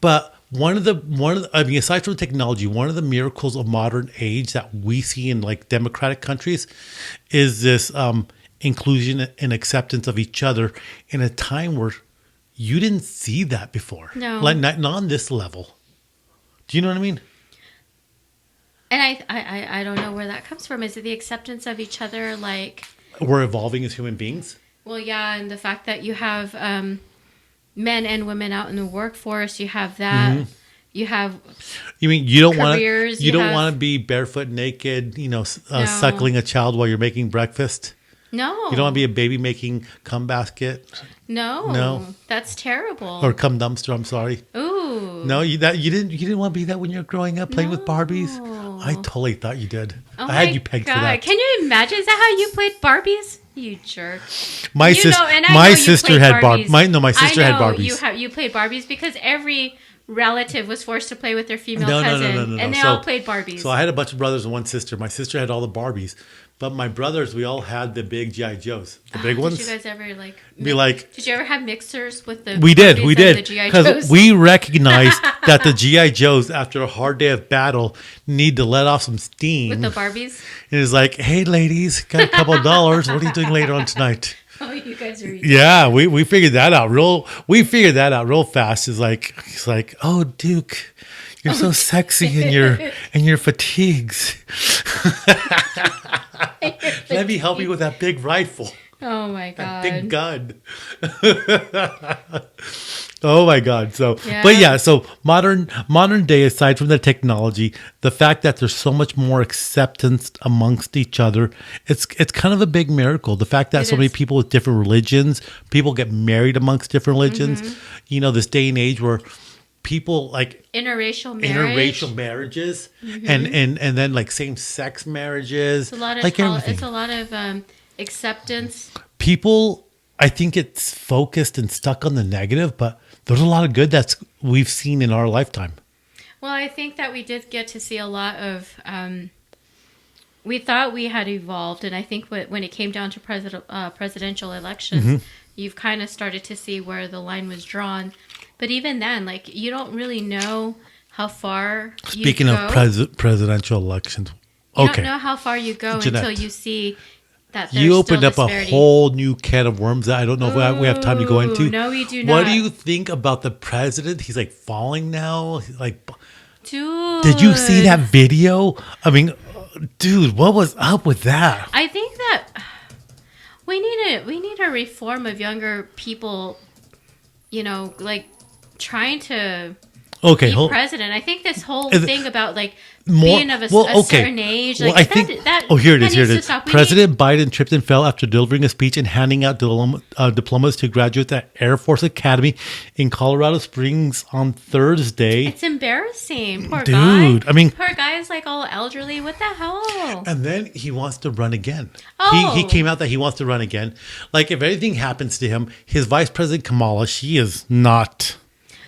But one of the aside from technology, one of the miracles of modern age that we see in democratic countries is this inclusion and acceptance of each other in a time where you didn't see that before. No. Like not on this level. Do you know what I mean? And I don't know where that comes from. Is it the acceptance of each other? Like, we're evolving as human beings. well, yeah, and the fact that you have men and women out in the workforce, you have that. Mm-hmm. You have. You mean you don't want to? Careers, You you don't have- want to be barefoot, naked, No. suckling a child while you're making breakfast. No. You don't want to be a baby making cum basket No. That's terrible. or cum dumpster. I'm sorry. Ooh. No, you didn't want to be that when you were growing up playing with Barbies. No. I totally thought you did. Oh I had my you pegged God. for that. Can you imagine? Is that how you played Barbies? You jerk. My You sister, know, and I know my you sister played had Barbies. Barbies. My sister I had know Barbies. you played Barbies because every relative was forced to play with their female No, cousin, no. and they So- all played Barbies. So I had a bunch of brothers and one sister. My sister had all the Barbies, but my brothers, we all had the big GI Joes, the big ones. Did you guys ever like? Be like, Did you ever have mixers with the? we did, Barbies we and did, the GI because Joes? we recognized that the GI Joes, after a hard day of battle, need to let off some steam. with the Barbies. And it's like, hey, ladies, got a couple of dollars. What are you doing later on tonight? Oh, you guys are. Yeah, we figured that out real. We figured that out real fast. It's like, oh, Duke, you're so sexy in your fatigues. Let me help you with that big rifle, Oh my that god. big gun. Oh my God! So, Yeah. but yeah, so modern day, aside from the technology, the fact that there's so much more acceptance amongst each other, it's kind of a big miracle. The fact that It so many is. people with different religions, people get married amongst different religions. Mm-hmm. This day and age where people like Interracial marriage. interracial marriages and then like same sex marriages, It's a lot of like everything. it's a lot of acceptance. People, I think it's focused and stuck on the negative, but there's a lot of good that's we've seen in our lifetime. Well, I think that we did get to see a lot of. We thought we had evolved, and I think when it came down to presidential elections, Mm-hmm. you've kind of started to see where the line was drawn. But even then, like you don't really know how far. Speaking you of go. presidential elections, You okay, don't know how far you go Jeanette, until you see that there's you opened still up a disparity. whole new can of worms that I don't know if we have time to go Ooh, into. no, we do What not. do you think about the president? He's like falling now. He's like, Dude. did you see that video? I mean, dude, what was up with that? I think that we need a reform of younger people, like trying to Okay, be president. I think this whole Is it thing about like more being of a okay. certain age, like Well, I think. that Here it is. that Here it needs to is. stop. We President Biden tripped and fell after delivering a speech and handing out diplomas to graduates at Air Force Academy in Colorado Springs on Thursday. it's embarrassing. Poor Dude, guy. I mean- poor guy is like all elderly. What the hell? And then he wants to run again. Oh. He came out that he wants to run again. Like if anything happens to him, his vice president Kamala, she is not.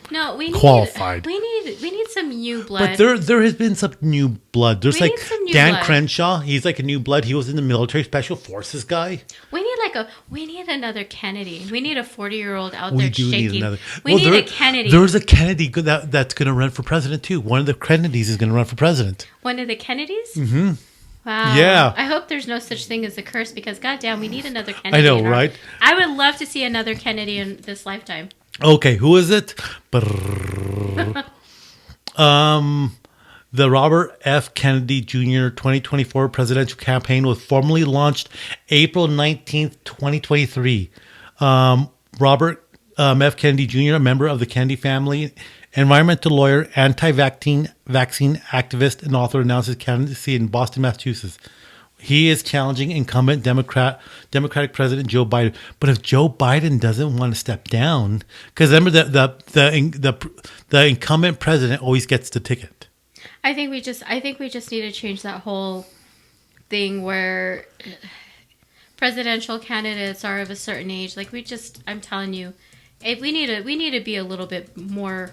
No, we need Qualified. We need some new blood. But there has been some new blood. There's We like need some new Dan blood. Crenshaw. He's like a new blood. He was in the military special forces guy. we need another Kennedy. We need a 40-year-old out We there do shaking. need another. We need a Kennedy. There's a Kennedy that's going to run for president too. One of the Kennedys is going to run for president. One of the Kennedys? Mm-hmm. Wow. Yeah. I hope there's no such thing as a curse because, goddamn, we need another Kennedy. I know, in our- right? I would love to see another Kennedy in this lifetime. Okay, who is it? The Robert F. Kennedy Jr. 2024 presidential campaign was formally launched April 19th, 2023. Robert F. Kennedy Jr., a member of the Kennedy family, environmental lawyer, anti-vaccine activist, and author, announced his candidacy in Boston, Massachusetts. He is challenging incumbent Democratic President Joe Biden. But if Joe Biden doesn't want to step down, because remember the incumbent president always gets the ticket. I think we just need to change that whole thing where presidential candidates are of a certain age. Like I'm telling you, we need to be a little bit more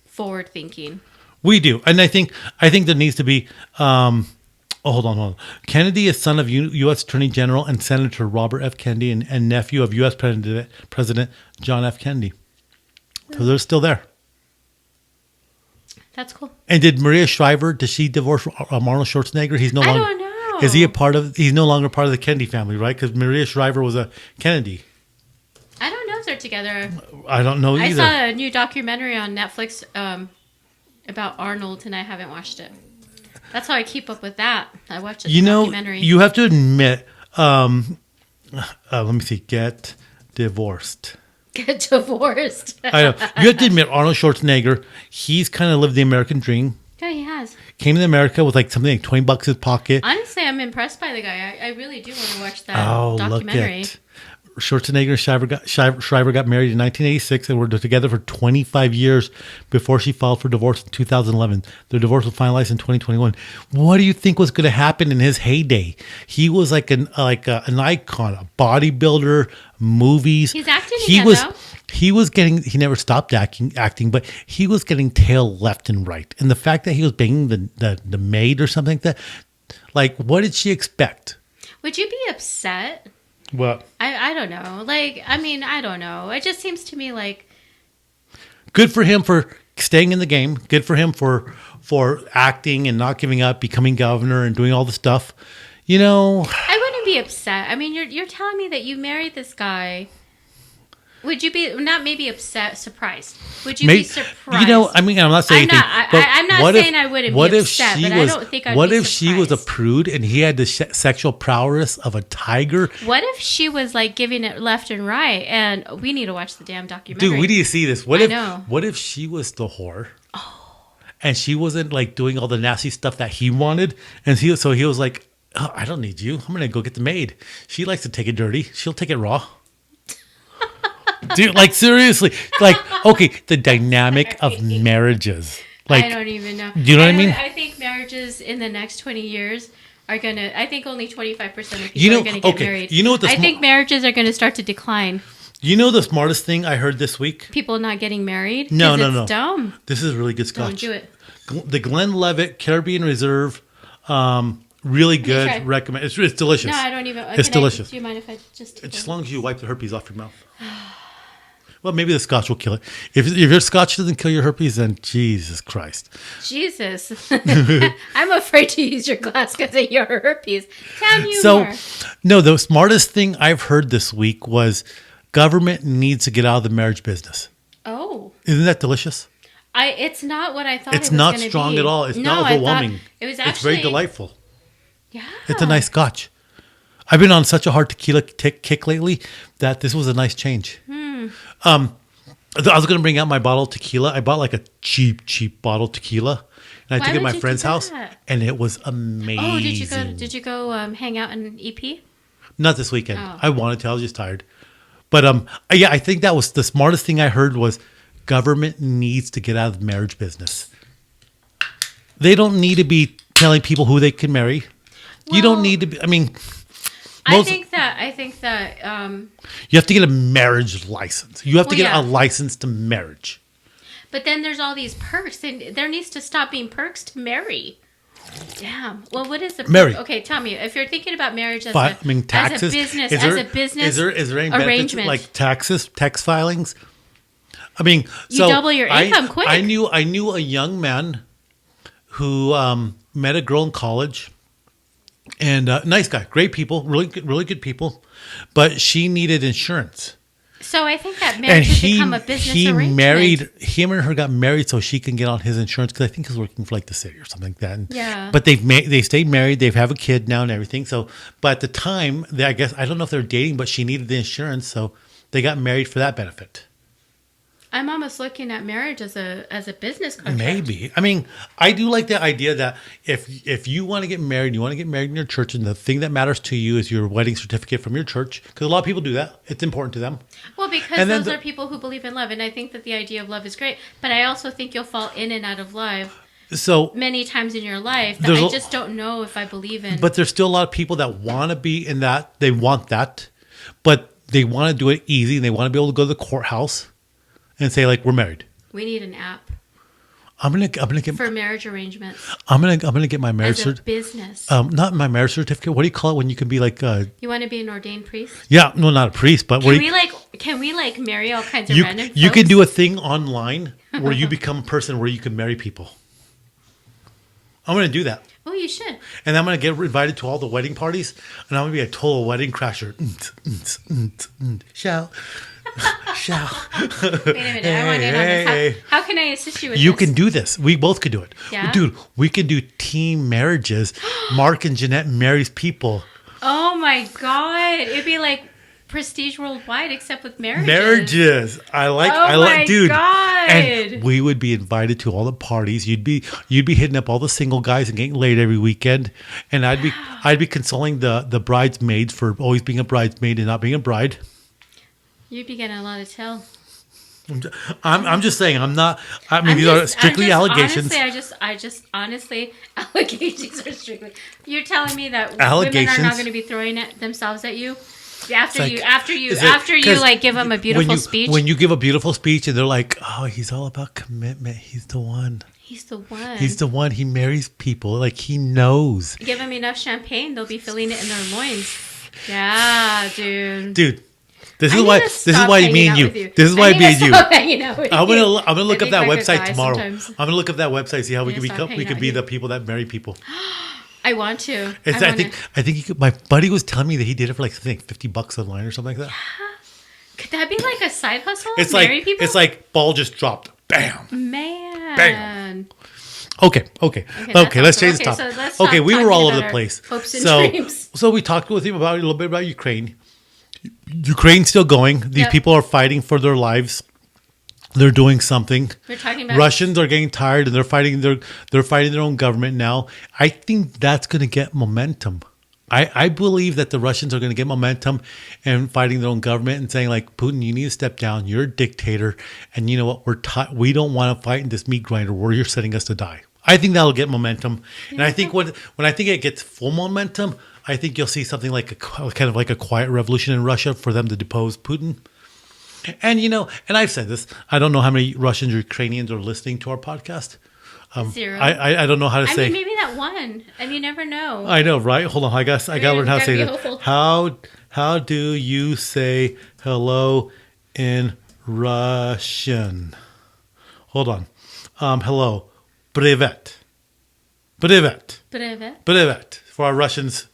forward thinking. We do, and I think there needs to be. Hold on. Kennedy is son of U.S. Attorney General and Senator Robert F. Kennedy and nephew of U.S. President John F. Kennedy. So they're still there. That's cool. And did Maria Shriver, did she divorce Arnold Schwarzenegger? He's no I longer. don't know. Is he he's no longer part of the Kennedy family, right? Because Maria Shriver was a Kennedy. I don't know if they're together. together. I don't know I either. saw a new documentary on Netflix about Arnold, and I haven't watched it. That's how I keep up with that. I watched a documentary. You have to admit. Let me see. Get divorced. Get divorced. I know. You have to admit, Arnold Schwarzenegger. He's kind of lived the American dream. Yeah, he has. Came to America with like something like $20 in his pocket. Honestly, I'm impressed by the guy. I really do want to watch that Look documentary. at Schwarzenegger and Shriver got married in 1986 and were together for 25 years before she filed for divorce in 2011. Their divorce was finalized in 2021. What do you think was going to happen in his heyday? He was like an icon, a bodybuilder, movies. He's acting He again, was. though. He never stopped acting, but he was getting tailed left and right. And the fact that he was banging the maid or something like that, like, what did she expect? Would you be upset? What? I don't know. Like, I mean, I don't know. It just seems to me like... Good for him for staying in the game. Good for him for acting and not giving up, becoming governor and doing all the stuff. You know... I wouldn't be upset. I mean, you're telling me that you married this guy... Would you be not maybe upset, surprised? Would you be surprised? You know, I mean, I'm not saying I'm not saying I wouldn't be upset, but I don't think I'd be surprised. What if she was a prude and he had the sexual prowess of a tiger? What if she was like giving it left and right? And we need to watch the damn documentary. Dude, we need to see this. What if she was the whore? Oh. And she wasn't like doing all the nasty stuff that he wanted, and he was like, oh, I don't need you. I'm gonna go get the maid. She likes to take it dirty. She'll take it raw. Dude, like seriously, like okay, the dynamic of marriages. Like I don't even know. Do you know what I mean? I think marriages in the next 20 years are gonna. I think only 25% of people are gonna get married. You know what? I think marriages are gonna start to decline. You know the smartest thing I heard this week? People not getting married. No. It's dumb. This is really good scotch. Don't do it. The Glenlivet Caribbean Reserve, really good. Recommend. It's delicious. No, I don't even. It's delicious. Do you mind if I just? As long as you wipe the herpes off your mouth. Well, maybe the scotch will kill it. If your scotch doesn't kill your herpes, then Jesus Christ. Jesus. I'm afraid to use your glass because of your herpes. Tell you more. No, the smartest thing I've heard this week was government needs to get out of the marriage business. Oh. Isn't that delicious? It's not what I thought it's it was not gonna strong be. at all. It's not overwhelming. It was actually... It's very delightful. Yeah. It's a nice scotch. I've been on such a hard tequila kick lately that this was a nice change. I was going to bring out my bottle of tequila. I bought like a cheap bottle of tequila, and I took it to my friend's house, and it was amazing. Oh, did you go hang out in EP? Not this weekend. Oh. I wanted to. I was just tired. But yeah, I think that was the smartest thing I heard was government needs to get out of the marriage business. They don't need to be telling people who they can marry. You don't need to be. I mean. I think that you have to get a marriage license. You have to get a license to marriage. But then there's all these perks, and there needs to stop being perks to marry. Damn. Well, what is the marry? Okay, tell me if you're thinking about marriage as taxes. As a business, is there any arrangement like tax filings? I mean, you double your income quick. I knew a young man who met a girl in college. And nice guy, great people, really good people, but she needed insurance. So I think that marriage has become a business arrangement. Him and her got married so she can get on his insurance because I think he's working for like the city or something like that. And, yeah. But they stayed married. They have a kid now and everything. So, but at the time, I guess I don't know if they're dating, but she needed the insurance, so they got married for that benefit. I'm almost looking at marriage as a business contract. Maybe. I mean, I do like the idea that if you want to get married, you want to get married in your church, and the thing that matters to you is your wedding certificate from your church, because a lot of people do that. It's important to them. Well, because those are people who believe in love, and I think that the idea of love is great, but I also think you'll fall in and out of love so many times in your life that I just don't know if I believe in. But there's still a lot of people that want to be in that. They want that, but they want to do it easy, and they want to be able to go to the courthouse and say, like, we're married. We need an app. I'm gonna get for marriage arrangements. I'm gonna get my marriage business. Not my marriage certificate. What do you call it when you can be like? You want to be an ordained priest? Yeah, no, not a priest, but can we marry all kinds of random folks? You can do a thing online where you become a person where you can marry people. I'm gonna do that. Oh, you should. And I'm gonna get invited to all the wedding parties, and I'm gonna be a total wedding crasher. shall. Wait a minute, I want in on this. How can I assist you with this? You can do this. We both could do it. Yeah? Dude, we can do team marriages. Mark and Jeanette marries people. Oh my God. It'd be like Prestige Worldwide except with marriages. Marriages. I like, dude. God. And we would be invited to all the parties. You'd be hitting up all the single guys and getting laid every weekend. And I'd be consoling the bridesmaids for always being a bridesmaid and not being a bride. You'd be getting a lot of tail. I'm just saying. I'm not. I mean, these are strictly allegations. Honestly, allegations are strictly. You're telling me that women Allegations. are not going to be throwing themselves at you after Like, you like give them a beautiful speech. When you give a beautiful speech and they're like, "Oh, he's all about commitment. He's the one. He's the one. He's the one. He marries people. Like he knows." Give them enough champagne, they'll be filling it in their loins. Yeah, dude. Dude. This is why me and you. This is why me and you. I'm gonna look up that website tomorrow. Sometimes. I'm gonna look up that website, see how we can be the you. people that marry people. I want to. I think you could, my buddy was telling me that he did it for like $50 online or something like that. Could that be like a side hustle? It's marry people? It's like ball just dropped. Bam. Man. Bam. Okay. Let's change the topic. So let's okay, stop we were all talking over about the our place. hopes and dreams. So we talked with him about a little bit about Ukraine. Ukraine's still going. These people are fighting for their lives. They're doing something. We're talking about Russians are getting tired and they're fighting their own government now. I think that's going to get momentum. I believe that the Russians are going to get momentum and fighting their own government and saying like, Putin, you need to step down. You're a dictator, and you know what? We don't want to fight in this meat grinder where you're setting us to die. I think that'll get momentum, and I think when I think it gets full momentum, I think you'll see something like a kind of like a quiet revolution in Russia for them to depose Putin. And and I've said this. I don't know how many Russians or Ukrainians are listening to our podcast. 0. I don't know how to say. I mean, maybe that one, and you never know. I know, right? Hold on, I got to learn how to say that. How do you say hello in Russian? Hold on. Hello, privet. For our Russians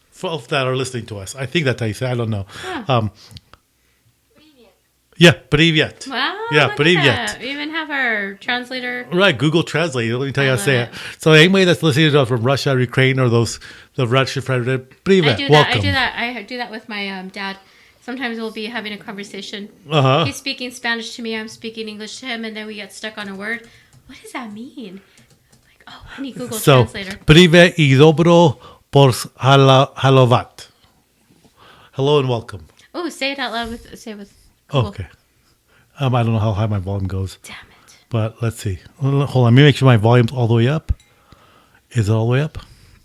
that are listening to us. I think that's how you say it. I don't know. Huh. Yeah, privet. Wow. Yeah, privet. We even have our translator. Right, Google Translate. Let me tell you how to say it. So anybody that's listening to us from Russia or Ukraine or the Russian friend, privet, welcome. I do that with my dad. Sometimes we'll be having a conversation. Uh-huh. He's speaking Spanish to me. I'm speaking English to him, and then we get stuck on a word. What does that mean? Like, I need Google Translator. Privet y dobro halovat. Hello and welcome. Oh, say it out loud. Say it with. Cool. Okay. I don't know how high my volume goes. Damn it. But let's see. Hold on. Let me make sure my volume's all the way up. Is it all the way up?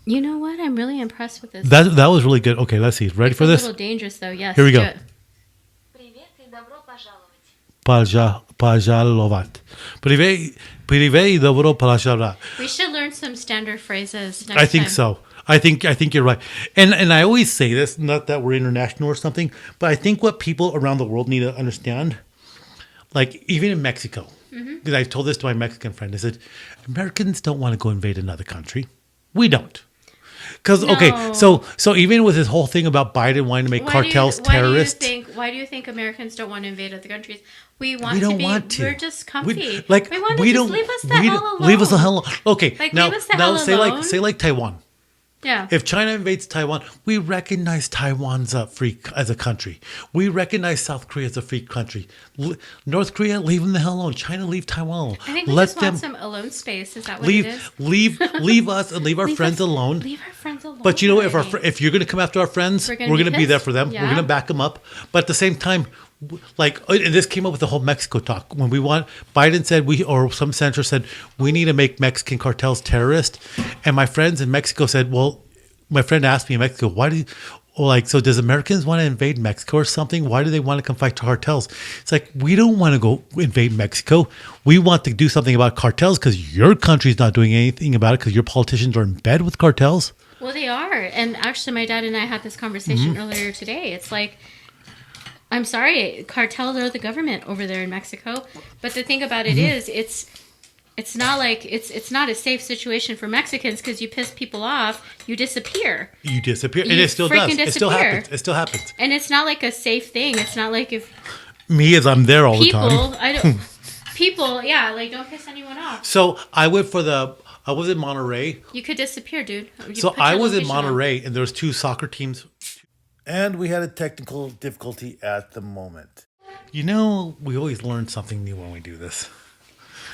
You know what? I'm really impressed with this. That was really good. Okay, let's see. Ready for this? It's a little dangerous, though. Yes. Here we go. Pожаловать. Пожаловать. Привет и добро пожаловать. We should learn some standard phrases next time. I think so. I think you're right. And I always say this, not that we're international or something, but I think what people around the world need to understand, like even in Mexico, because I told this to my Mexican friend, I said, Americans don't want to go invade another country. We don't. Because, okay, so even with this whole thing about Biden wanting to make cartels terrorists. Why do you think Americans don't want to invade other countries? We want to. We're just comfy. We don't leave us the hell alone. Leave us the hell alone. Okay, leave us the now hell say alone. like Taiwan. Yeah. If China invades Taiwan, we recognize Taiwan's free as a country. We recognize South Korea as a free country. North Korea, leave them the hell alone. China, leave Taiwan alone. I think we just want some alone space. Is that what it is? Leave us and leave our friends alone. Leave our friends alone. But if you're going to come after our friends, we're going to be there for them. Yeah. We're going to back them up. But at the same time, and this came up with the whole Mexico talk. When Biden said or some senator said, we need to make Mexican cartels terrorist. And my friends in Mexico said, well, my friend asked me in Mexico, so does Americans want to invade Mexico or something? Why do they want to come fight cartels? It's like, we don't want to go invade Mexico. We want to do something about cartels because your country's not doing anything about it because your politicians are in bed with cartels. Well, they are. And actually, my dad and I had this conversation earlier today. It's like, I'm sorry, cartels are the government over there in Mexico. But the thing about it is, it's not like it's not a safe situation for Mexicans because you piss people off, you disappear. And it still does. Disappear. It still happens. And it's not like a safe thing. It's not like if Me as I'm there all the time. People, I don't. People, yeah, like don't piss anyone off. So I went for I was in Monterey. You could disappear, dude. So I was in Monterey, and there was 2 soccer teams. And we had a technical difficulty at the moment. You know, we always learn something new when we do this.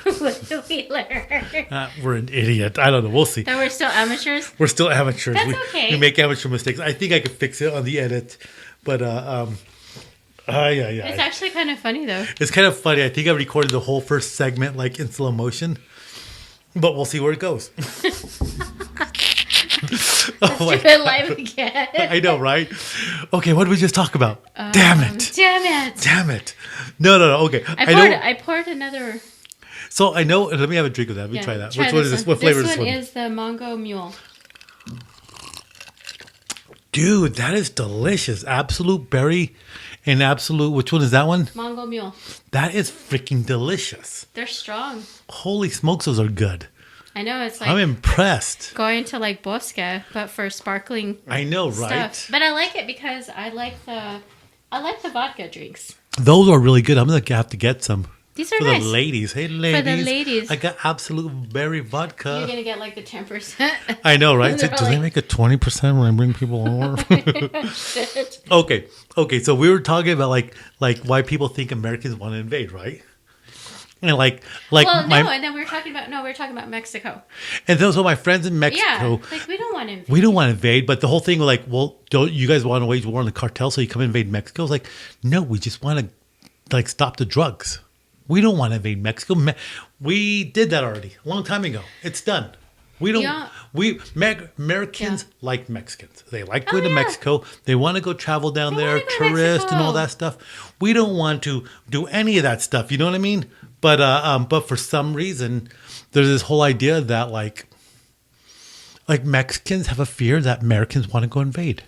What do we learn? We're an idiot. I don't know. We'll see. That we're still amateurs? We're still amateurs. That's okay. We make amateur mistakes. I think I could fix it on the edit. But, yeah. It's actually kind of funny, though. It's kind of funny. I think I recorded the whole first segment, like, in slow motion. But we'll see where it goes. Let's do it live again. I know, right? Okay, what did we just talk about? Damn it. Damn it. No. Okay. I poured another. So I know. Let me have a drink of that. Let me try that. Try Which one is this? What flavor is this one? This one is the Mango Mule. Dude, that is delicious. Absolute berry and absolute. Which one is that one? Mango Mule. That is freaking delicious. They're strong. Holy smokes, those are good. I know, it's like I'm impressed. Going to like Bosque, but for sparkling. I know, right? Stuff. But I like it because I like the vodka drinks. Those are really good. I'm gonna have to get some. These are for nice. the ladies. Hey, ladies. For the ladies. I got absolute berry vodka. You're gonna get like the 10%. I know, right? Do like, they make it 20% when I bring people over? Okay. So we were talking about like why people think Americans want to invade, right? And like well, no, and then we were talking about Mexico. And so my friends in Mexico, yeah, like we don't want to invade. We don't want to invade, but the whole thing was like, well, don't you guys want to wage war on the cartel, so you come invade Mexico? I was like, no, we just want to like stop the drugs. We don't want to invade Mexico. We did that already a long time ago. It's done. We don't. Yeah. Americans like Mexicans. They like going to Mexico. They want to go travel down there, tourist and all that stuff. We don't want to do any of that stuff. You know what I mean? But for some reason, there's this whole idea that like Mexicans have a fear that Americans want to go invade.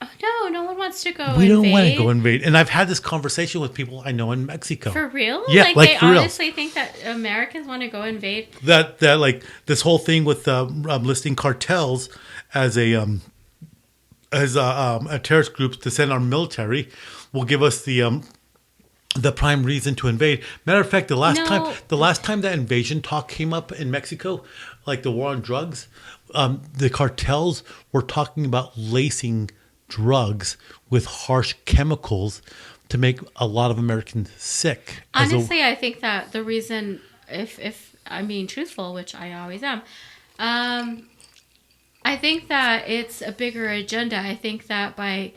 Oh, no one wants to go. We don't want to go invade. And I've had this conversation with people I know in Mexico. For real? Yeah, like they for real. honestly think that Americans want to go invade. That like this whole thing with listing cartels as a terrorist group to send our military will give us the prime reason to invade. Matter of fact, the last time that invasion talk came up in Mexico, like the war on drugs, the cartels were talking about lacing drugs with harsh chemicals to make a lot of Americans sick. Honestly, I think that the reason, if I'm being truthful, which I always am, I think that it's a bigger agenda. I think that by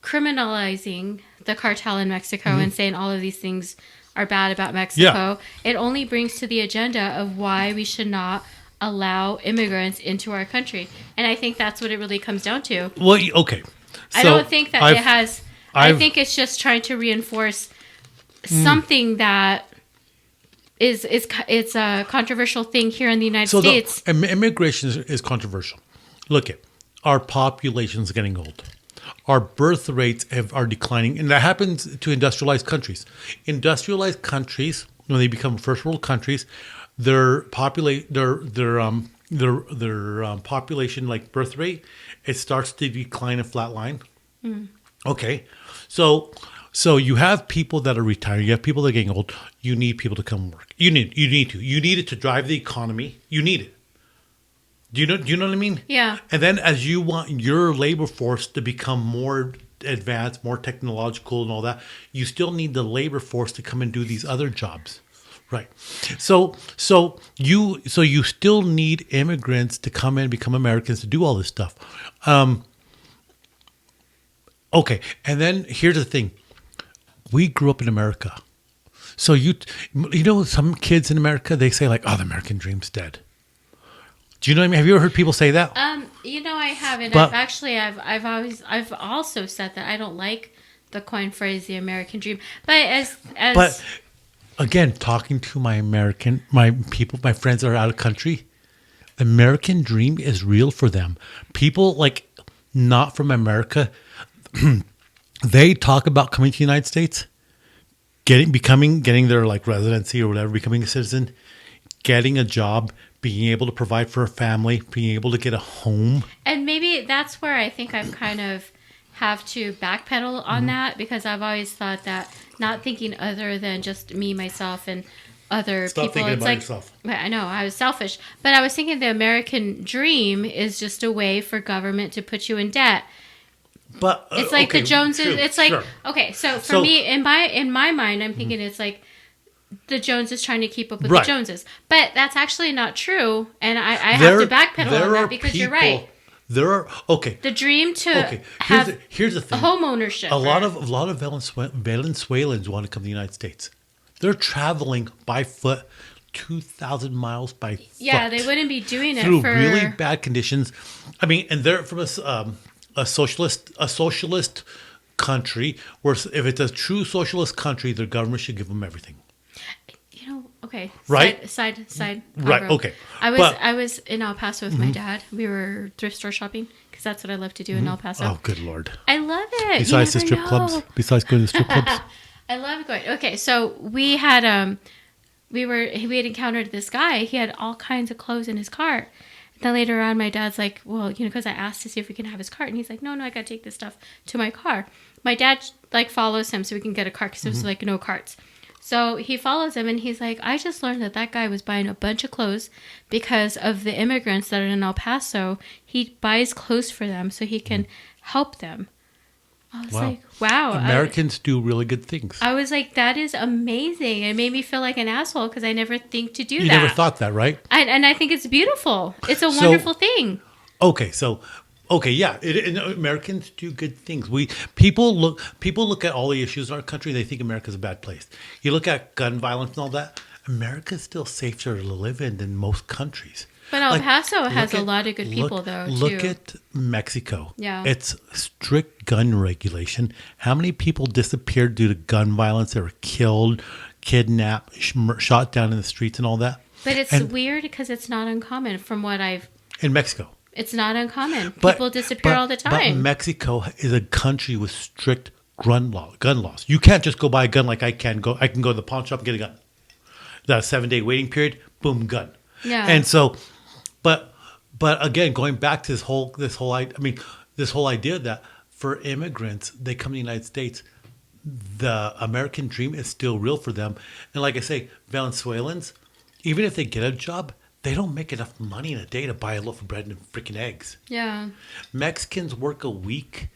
criminalizing the cartel in Mexico and saying all of these things are bad about Mexico, it only brings to the agenda of why we should not allow immigrants into our country. And I think that's what it really comes down to. Well, okay. So I don't think that it has... I think it's just trying to reinforce something that it's a controversial thing here in the United States. Immigration is controversial. Look at our population is getting old. Our birth rates are declining, and that happens to industrialized countries. Industrialized countries, when they become first world countries, their population, like birth rate, it starts to decline and flatline. Okay, so you have people that are retiring. You have people that are getting old. You need people to come work. You need it to drive the economy. You need it. Do you know what I mean? Yeah. And then as you want your labor force to become more advanced, more technological and all that, you still need the labor force to come and do these other jobs. Right. So you still need immigrants to come in, become Americans, to do all this stuff. Okay. And then here's the thing. We grew up in America. So you know, some kids in America, they say like, oh, the American dream's dead. Do you know what I mean? Have you ever heard people say that? You know, I haven't. But, I've also said that I don't like the coin phrase, the American dream. But again, talking to my people, my friends that are out of country, the American dream is real for them. People like not from America, they talk about coming to the United States, getting their like residency or whatever, becoming a citizen, getting a job, being able to provide for a family, being able to get a home. And maybe that's where I think I've kind of have to backpedal on that because I've always thought that not thinking other than just me, myself, and other Stop people. thinking It's about like, yourself. I know I was selfish, but I was thinking the American dream is just a way for government to put you in debt. But It's like okay, the Joneses. true, It's like sure. okay, so me in my mind, I'm thinking it's like the Joneses trying to keep up with Right. the Joneses, but that's actually not true, and I have to backpedal on that because you're right. There are The dream to Okay, have here's the thing. home ownership. A lot of Venezuelans want to come to the United States. They're traveling by foot 2,000 miles by foot. Yeah, they wouldn't be doing it through for really bad conditions. I mean, and they're from a socialist country where if it's a true socialist country, their government should give them everything. Okay. Right? Side. Right, convo. okay. I was in El Paso with my dad. We were thrift store shopping because that's what I love to do in El Paso. Oh, good Lord. I love it. Besides the You strip never clubs? know. Besides going to the strip clubs? I love going. Okay, so we had we had encountered this guy. He had all kinds of clothes in his cart. Then later on, my dad's like, well, because I asked to see if we can have his cart, and he's like, no, I got to take this stuff to my car. My dad follows him so we can get a cart because there's no carts. So he follows him, and he's like, I just learned that guy was buying a bunch of clothes because of the immigrants that are in El Paso. He buys clothes for them so he can help them. I was like, wow. Americans do really good things. I was like, that is amazing. It made me feel like an asshole because I never think to do You that. never thought that, right? And I think it's beautiful. It's a wonderful thing. Okay, yeah. Americans do good things. People look at all the issues in our country. They think America's a bad place. You look at gun violence and all that. America's still safer to live in than most countries. But El Paso has a lot of good people, though, too. Look at Mexico. Yeah. It's strict gun regulation. How many people disappeared due to gun violence? They were killed, kidnapped, shot down in the streets and all that. But it's weird because it's not uncommon from what I've... In Mexico. It's not uncommon. People disappear all the time. But Mexico is a country with strict gun laws. You can't just go buy a gun like I can go. I can go to the pawn shop and get a gun. That 7-day waiting period, boom, gun. Yeah. And so... But again, going back to this whole idea that for immigrants, they come to the United States, the American dream is still real for them. And like I say, Venezuelans, even if they get a job, they don't make enough money in a day to buy a loaf of bread and freaking eggs. Yeah. Mexicans work a week,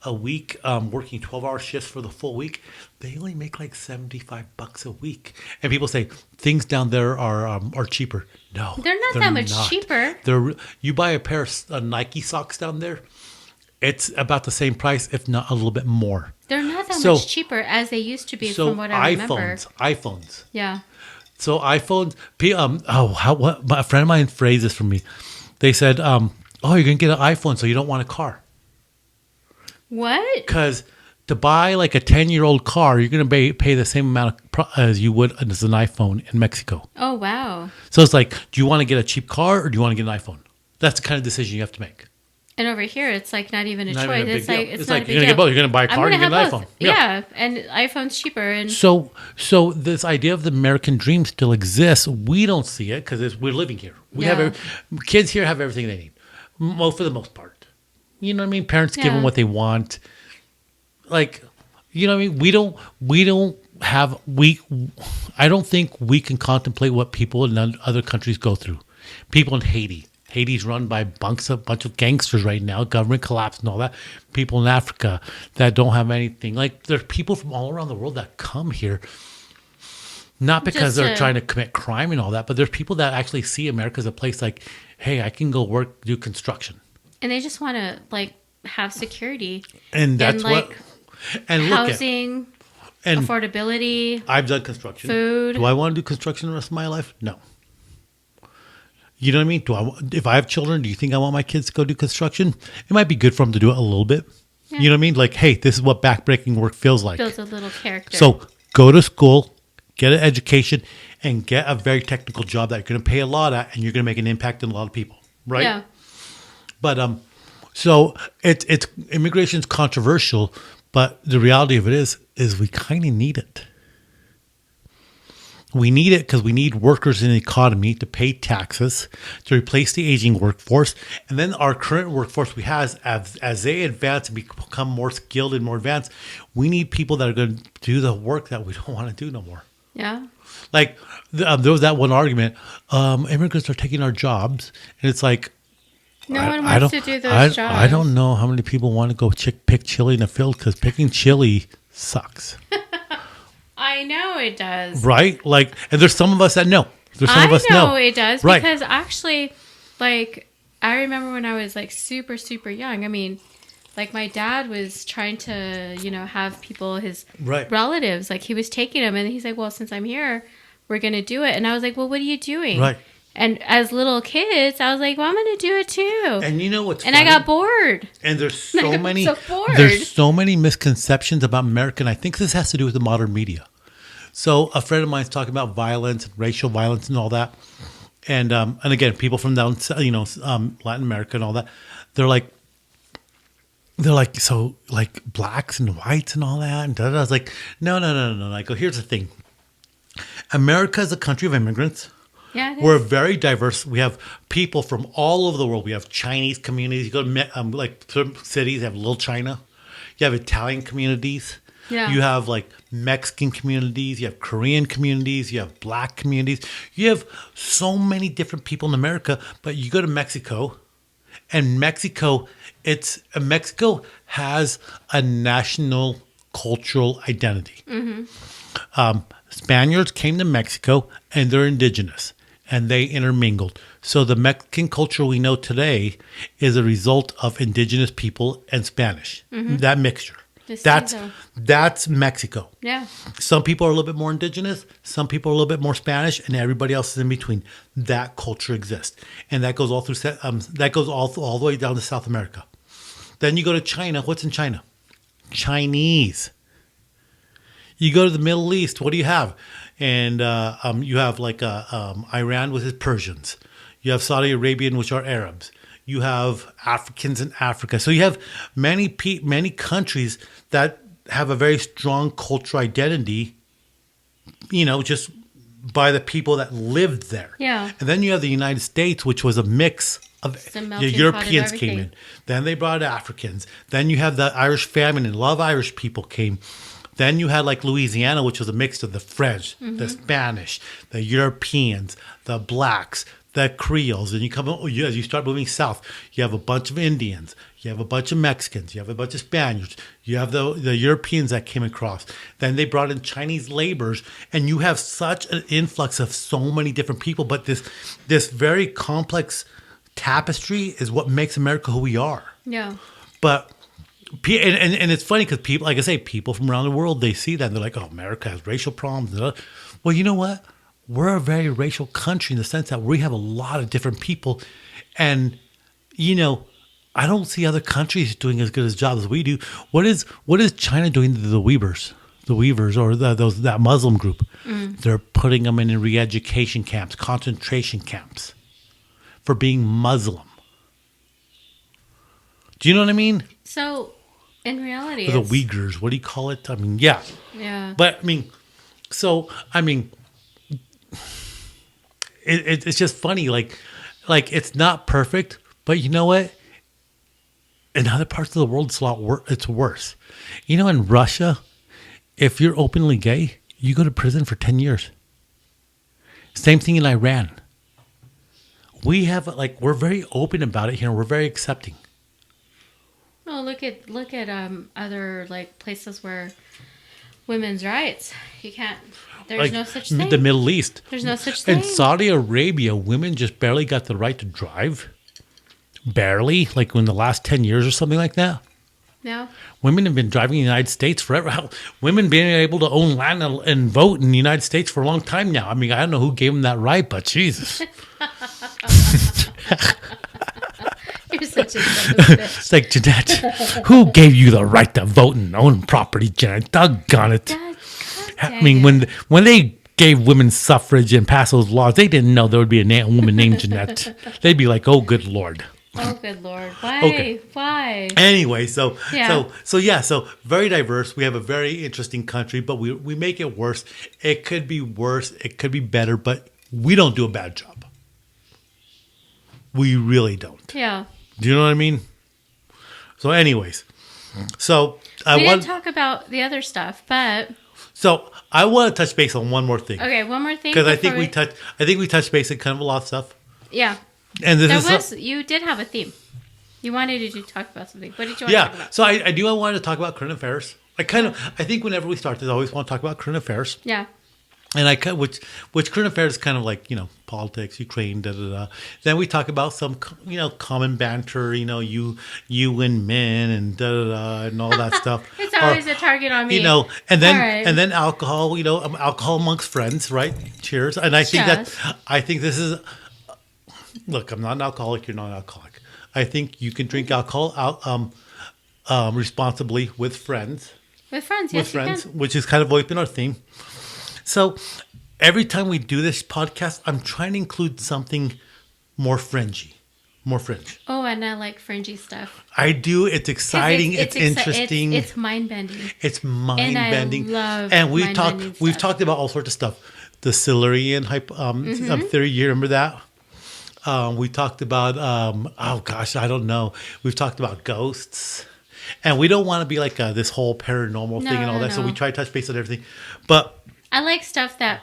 working 12-hour shifts for the full week. They only make like $75 a week. And people say things down there are cheaper. No, They're not that much cheaper. You buy a pair of Nike socks down there, it's about the same price, if not a little bit more. They're not that much cheaper as they used to be from what I remember. iPhones. Yeah. So iPhones, a friend of mine phrased this for me. They said, you're going to get an iPhone, so you don't want a car. What? Because to buy like a 10-year-old car, you're going to pay the same amount as you would as an iPhone in Mexico. Oh, wow. So it's like, do you want to get a cheap car or do you want to get an iPhone? That's the kind of decision you have to make. And over here, it's like not even a Not choice. even a big It's deal. like it's It's not like a big you're going to deal. get both. You're going to buy a car and I'm get gonna an have iPhone. both. Yeah, and iPhone's cheaper. And So this idea of the American dream still exists. We don't see it because we're living here. We have kids here have everything they need, for the most part. You know what I mean? Parents give them what they want. Like, you know what I mean? I don't think we can contemplate what people in other countries go through. People in Haiti. Haiti's run by a bunch of gangsters right now. Government collapse and all that. People in Africa that don't have anything. Like, there's people from all around the world that come here, not because they're trying to commit crime and all that, but there's people that actually see America as a place like, hey, I can go do construction. And they just want to have security. And that's housing, affordability. I've done construction. Food. Do I want to do construction the rest of my life? No. You know what I mean? If I have children, do you think I want my kids to go do construction? It might be good for them to do it a little bit. Yeah. You know what I mean? Like, hey, this is what backbreaking work feels like. Builds a little character. So go to school, get an education, and get a very technical job that you're going to pay a lot at, and you're going to make an impact on a lot of people, right? Yeah. But so it's immigration's controversial, but the reality of it is we kind of need it. We need it because we need workers in the economy to pay taxes, to replace the aging workforce. And then our current workforce we have, as they advance and become more skilled and more advanced, we need people that are going to do the work that we don't want to do no more. Yeah. Like there was that one argument, immigrants are taking our jobs. And it's like, no one wants to do those jobs. I don't know how many people want to go pick chili in the field because picking chili sucks. I know it does. Right? Like, and there's some of us that know. There's some of us know know. It does. Right. Because actually, like, I remember when I was like super, super young. I mean, like my dad was trying to, have people, his relatives, like he was taking them and he's like, well, since I'm here, we're going to do it. And I was like, well, what are you doing? Right. And as little kids, I was like, well, I'm going to do it too. And you know what's funny? I got bored. And there's so many bored. There's so many misconceptions about America, and I think this has to do with the modern media. So a friend of mine's talking about violence, racial violence, and all that. And again, people from down, Latin America and all that. They're like, so like blacks and whites and all that. And I was like, no. I go, here's the thing. America is a country of immigrants. Yeah, we're very diverse. We have people from all over the world. We have Chinese communities. You go to like certain cities, you have Little China. You have Italian communities. Yeah. You have like Mexican communities. You have Korean communities. You have black communities. You have so many different people in America. But you go to Mexico, and Mexico has a national cultural identity. Mm-hmm. Spaniards came to Mexico, and they're indigenous. And they intermingled. So the Mexican culture we know today is a result of indigenous people and Spanish. Mm-hmm. That mixture. That's Mexico. Yeah. Some people are a little bit more indigenous. Some people are a little bit more Spanish, and everybody else is in between. That culture exists, and that goes all through. That goes all the way down to South America. Then you go to China. What's in China? Chinese. You go to the Middle East. What do you have? And you have like Iran with its Persians. You have Saudi Arabia, which are Arabs. You have Africans in Africa. So you have many countries that have a very strong cultural identity, just by the people that lived there. Yeah. And then you have the United States, which was a mix of Europeans came in. Then they brought Africans. Then you have the Irish famine, and a lot of Irish people came. Then you had like Louisiana, which was a mix of the French, mm-hmm. the Spanish, the Europeans, the blacks, the Creoles. And as you start moving south, you have a bunch of Indians, you have a bunch of Mexicans, you have a bunch of Spaniards, you have the Europeans that came across. Then they brought in Chinese laborers, and you have such an influx of so many different people. But this very complex tapestry is what makes America who we are. Yeah. But and it's funny because people, like I say, people from around the world, they see that and they're like, oh, America has racial problems. Well, you know what? We're a very racial country in the sense that we have a lot of different people. And, I don't see other countries doing as good a job as we do. What is China doing to the Weavers? The Weavers or that Muslim group? Mm. They're putting them in re-education camps, concentration camps for being Muslim. Do you know what I mean? So, in reality, the Uyghurs, what do you call it? I mean, yeah. Yeah. But, it's just funny. Like it's not perfect, but you know what? In other parts of the world, it's worse. In Russia, if you're openly gay, you go to prison for 10 years. Same thing in Iran. We have, we're very open about it here. We're very accepting. Well, look at other places where women's rights. You can't. There's no such thing. The Middle East. There's no such thing. In Saudi Arabia, women just barely got the right to drive. Barely, like in the last 10 years or something like that. No. Women have been driving in the United States forever. Women being able to own land and vote in the United States for a long time now. I mean, I don't know who gave them that right, but Jesus. You're such a bitch. It's like, Jeanette, who gave you the right to vote and own property, Jeanette? Doggone it. I mean, when they gave women suffrage and passed those laws, they didn't know there would be a woman named Jeanette. They'd be like, oh, good Lord. Oh, good Lord. Why? Okay. Why? Anyway, so Yeah. so very diverse. We have a very interesting country, but we make it worse. It could be worse. It could be better, but we don't do a bad job. We really don't. Yeah. Do you know what I mean? So, anyways, so We didn't talk about the other stuff, but I want to touch base on one more thing. okay, one more thing. Because I think we touched base on kind of a lot of stuff. Yeah. And You did have a theme. You wanted to talk about something. What did you want to talk about? So I wanted to talk about current affairs. I think whenever we start this, I always want to talk about current affairs. Yeah. And which current affairs is kind of like, politics, Ukraine, da da da. Then we talk about some, common banter, you and men and da da da and all that stuff. It's always a target on me. And then alcohol, alcohol amongst friends, right? Cheers. And I think this is, look, I'm not an alcoholic. You're not an alcoholic. I think you can drink alcohol responsibly with friends. With friends, yes, you can. Which is kind of always been our theme. So every time we do this podcast, I'm trying to include something more fringy. More fringe. Oh, and I like fringy stuff. I do. It's exciting. It's interesting. It's mind-bending. It's mind-bending. And I love and we've talked about all sorts of stuff. The Silurian theory, you remember that? We talked about, I don't know. We've talked about ghosts. And we don't want to be like this whole paranormal thing and all that. No. So we try to touch base on everything. But I like stuff that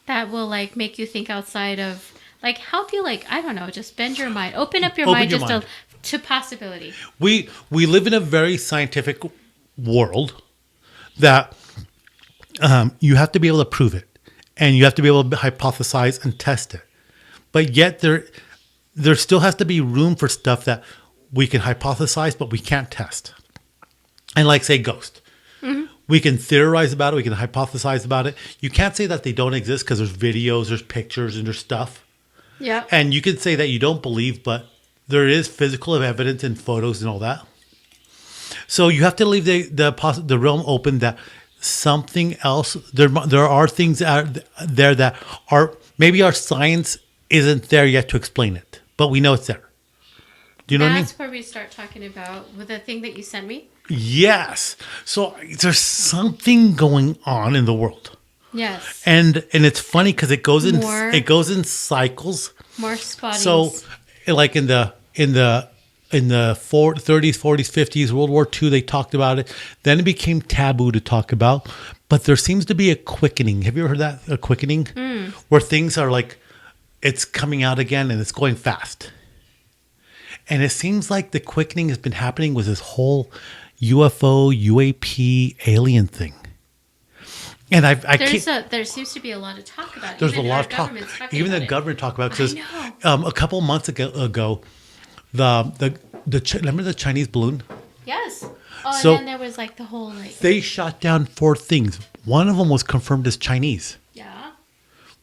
will like make you think outside of, like, help you, like, I don't know, just bend your mind, open up your mind to possibility. We live in a very scientific world that you have to be able to prove it, and you have to be able to hypothesize and test it. But yet there still has to be room for stuff that we can hypothesize, but we can't test. And like, say, ghost. Mm-hmm. We can theorize about it. We can hypothesize about it. You can't say that they don't exist because there's videos, there's pictures, and there's stuff. Yeah. And you can say that you don't believe, but there is physical evidence and photos and all that. So you have to leave the realm open that something else, there are things out there that are, maybe our science isn't there yet to explain it, but we know it's there. Do you know what I mean? That's where we start talking about with the thing that you sent me. Yes. So there's something going on in the world. Yes. And it's funny because it goes in cycles. More spottings. So like in the 30s, 40s, 50s, World War II, they talked about it. Then it became taboo to talk about. But there seems to be a quickening. Have you ever heard that? A quickening? Where things are like, it's coming out again and it's going fast. And it seems like the quickening has been happening with this whole UFO, UAP, alien thing. And there seems to be a lot of talk about it. There's a lot of talk. Even the government talk about it. Because a couple months ago, remember the Chinese balloon? Yes. Oh, so, and then there was like the whole like. They shot down 4 things. One of them was confirmed as Chinese. Yeah.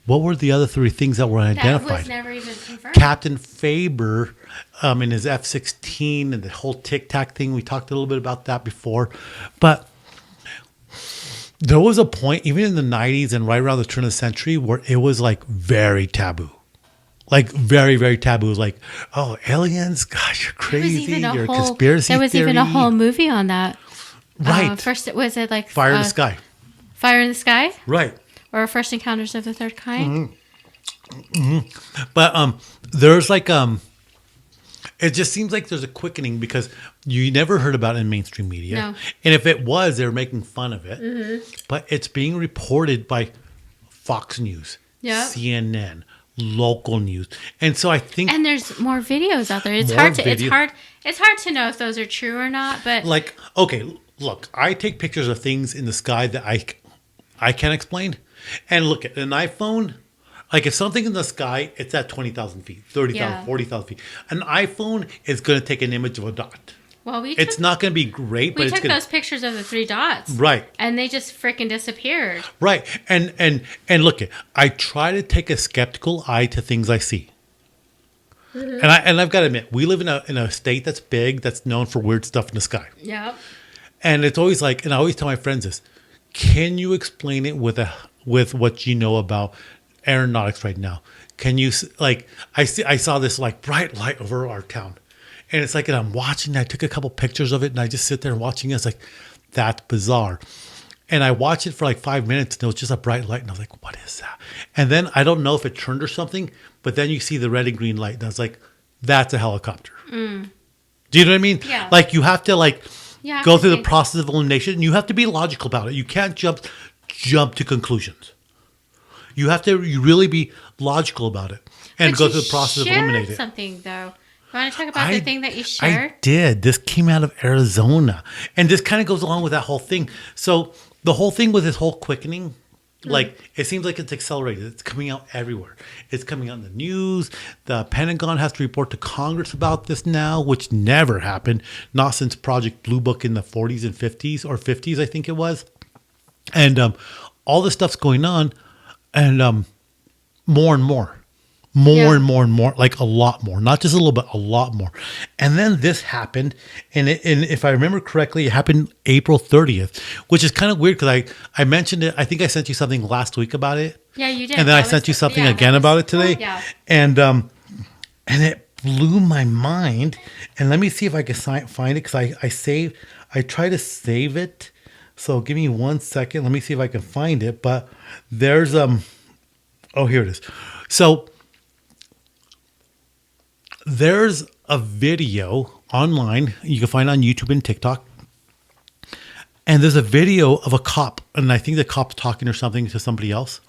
What were the other 3 things that were identified? That was never even confirmed. Captain Faber, in his F-16 and the whole Tic Tac thing. We talked a little bit about that before, but there was a point, even in the 90s and right around the turn of the century, where it was like very taboo. Like very, very taboo. It was like, oh, aliens, gosh, you're crazy. You're a conspiracy theory. There was even a whole movie on that. Right. First, was it like Fire in the Sky? Fire in the Sky? Right. Or First Encounters of the Third Kind? Mm-hmm. Mm-hmm. But there's like it just seems like there's a quickening because you never heard about it in mainstream media. No. And if it was, they were making fun of it. Mm-hmm. But it's being reported by Fox News, CNN, local news. And so I think, and there's more videos out there. It's hard to know if those are true or not, but like, okay, look, I take pictures of things in the sky that I can't explain. And look, at an iPhone, like if something in the sky, it's at 20,000 feet, 30,000, 40,000 feet. An iPhone is going to take an image of a dot. Well, it's not going to be great, but we took those pictures of the 3 dots. Right. And they just freaking disappeared. Right. And look, I try to take a skeptical eye to things I see. Mm-hmm. And I've got to admit, we live in a state that's big, that's known for weird stuff in the sky. Yeah. And it's always like, and I always tell my friends this, can you explain it with what you know about aeronautics right now? can you like I saw this like bright light over our town, and it's like, and I'm watching. I took a couple pictures of it, and I just sit there and watching it. It's like, that's bizarre. And I watched it for like 5 minutes, and it was just a bright light, and I was like, what is that? And then I don't know if it turned or something, but then you see the red and green light, and I was like, that's a helicopter. Do you know what I mean? Yeah. Like you have to like Yeah, go through the process of elimination, and you have to be logical about it. You can't jump to conclusions. You have to really be logical about it and go through the process of eliminating it. Something though. You want to talk about the thing that you shared? I did. This came out of Arizona, and this kind of goes along with that whole thing. So the whole thing with this whole quickening, like it seems like it's accelerated. It's coming out everywhere. It's coming out in the news. The Pentagon has to report to Congress about this now, which never happened, not since Project Blue Book in the 40s and 50s or 50s, I think it was. And all this stuff's going on, and more and more. And more, like a lot more, not just a little bit, a lot more. And then this happened, and if I remember correctly, it happened April 30th, which is kind of weird because I mentioned it. I think I sent you something last week about it. Yeah, you did. And then I sent you something again about it today. Yeah. And it blew my mind. And let me see if I can find it, because I try to save it. So give me 1 second. Let me see if I can find it. But there's oh, here it is. So there's a video online you can find on YouTube and TikTok. And there's a video of a cop. And I think the cop's talking or something to somebody else.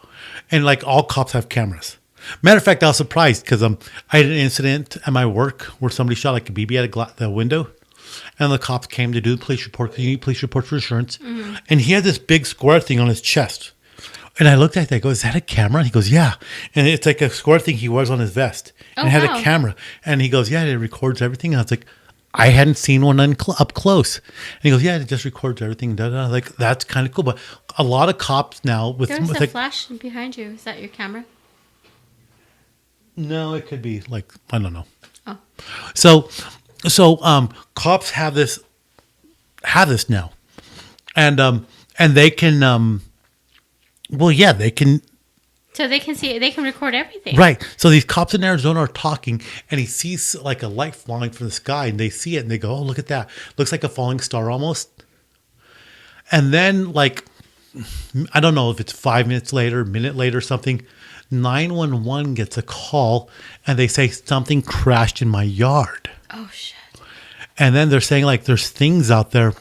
And like all cops have cameras. Matter of fact, I was surprised because I had an incident at my work where somebody shot like a BB at the window. And the cops came to do the police report because you need police report for insurance. Mm-hmm. And he had this big square thing on his chest. And I looked at it, I go, is that a camera? And he goes, yeah. And it's like a square thing he wears on his vest. And it had a camera. And he goes, yeah, it records everything. And I was like, I hadn't seen one up close. And he goes, yeah, it just records everything. Like, that's kind of cool. But a lot of cops now with there's a like, flash behind you. Is that your camera? No, it could be like, I don't know. Oh. So cops have this now. And they can they can. So they can see, they can record everything. Right. So these cops in Arizona are talking, and he sees like a light falling from the sky, and they see it, and they go, oh, look at that. Looks like a falling star almost. And then, like, I don't know if it's 5 minutes later, a minute later, something, 911 gets a call, and they say something crashed in my yard. Oh, shit. And then they're saying, like, there's things out there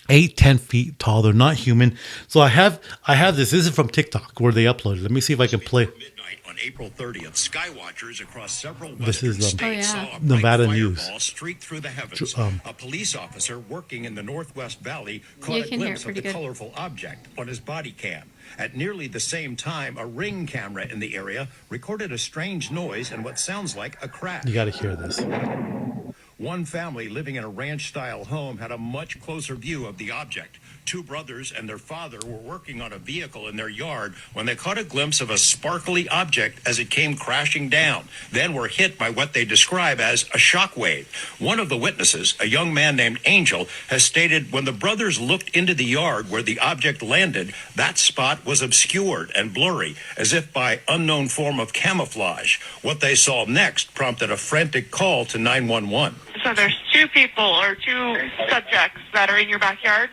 8-10 feet tall. They're not human. So I have this. This is from TikTok where they uploaded. Let me see if I can play. Midnight on April 30th, skywatchers across several This is states saw a Nevada bright News. fireball streak through the heavens. A police officer working in the Northwest Valley caught a glimpse of the colorful object on his body cam. At nearly the same time, a Ring camera in the area recorded a strange noise and what sounds like a crash. You got to hear this. One family living in a ranch-style home had a much closer view of the object. Two brothers and their father were working on a vehicle in their yard when they caught a glimpse of a sparkly object as it came crashing down, then were hit by what they describe as a shockwave. One of the witnesses, a young man named Angel, has stated when the brothers looked into the yard where the object landed, that spot was obscured and blurry, as if by unknown form of camouflage. What they saw next prompted a frantic call to 911. So there's two people or two subjects that are in your backyard?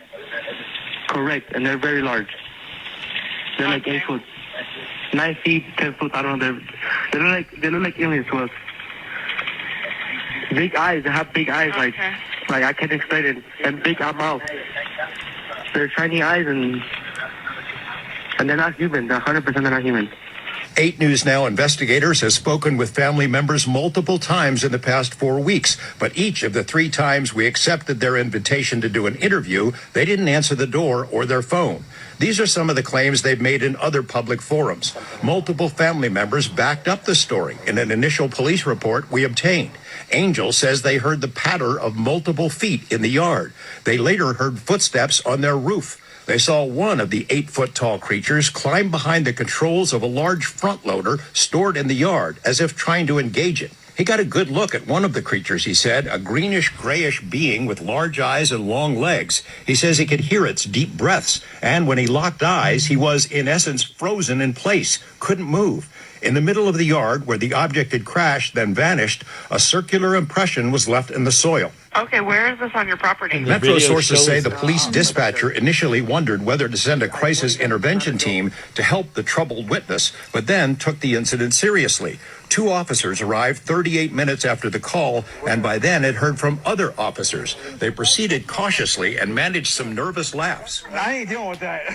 Correct, and they're very large. They're like 8 foot, 9 feet, 10 foot. I don't know. They look like aliens to us. Big eyes. They have big eyes, like I can't explain it. And big mouth. They're shiny eyes, and they're not human. They're 100% they're not human. 8 News Now investigators have spoken with family members multiple times in the past 4 weeks, but each of the 3 times we accepted their invitation to do an interview, they didn't answer the door or their phone. These are some of the claims they've made in other public forums. Multiple family members backed up the story in an initial police report we obtained. Angel says they heard the patter of multiple feet in the yard. They later heard footsteps on their roof. They saw one of the 8-foot-tall creatures climb behind the controls of a large front loader stored in the yard as if trying to engage it. He got a good look at one of the creatures, he said, a greenish-grayish being with large eyes and long legs. He says he could hear its deep breaths, and when he locked eyes, he was, in essence, frozen in place, couldn't move. In the middle of the yard, where the object had crashed, then vanished, a circular impression was left in the soil. Okay, where is this on your property? Metro sources say the police dispatcher initially wondered whether to send a crisis intervention team to help the troubled witness, but then took the incident seriously. 2 officers arrived 38 minutes after the call, and by then had heard from other officers. They proceeded cautiously and managed some nervous laughs. I ain't dealing with that.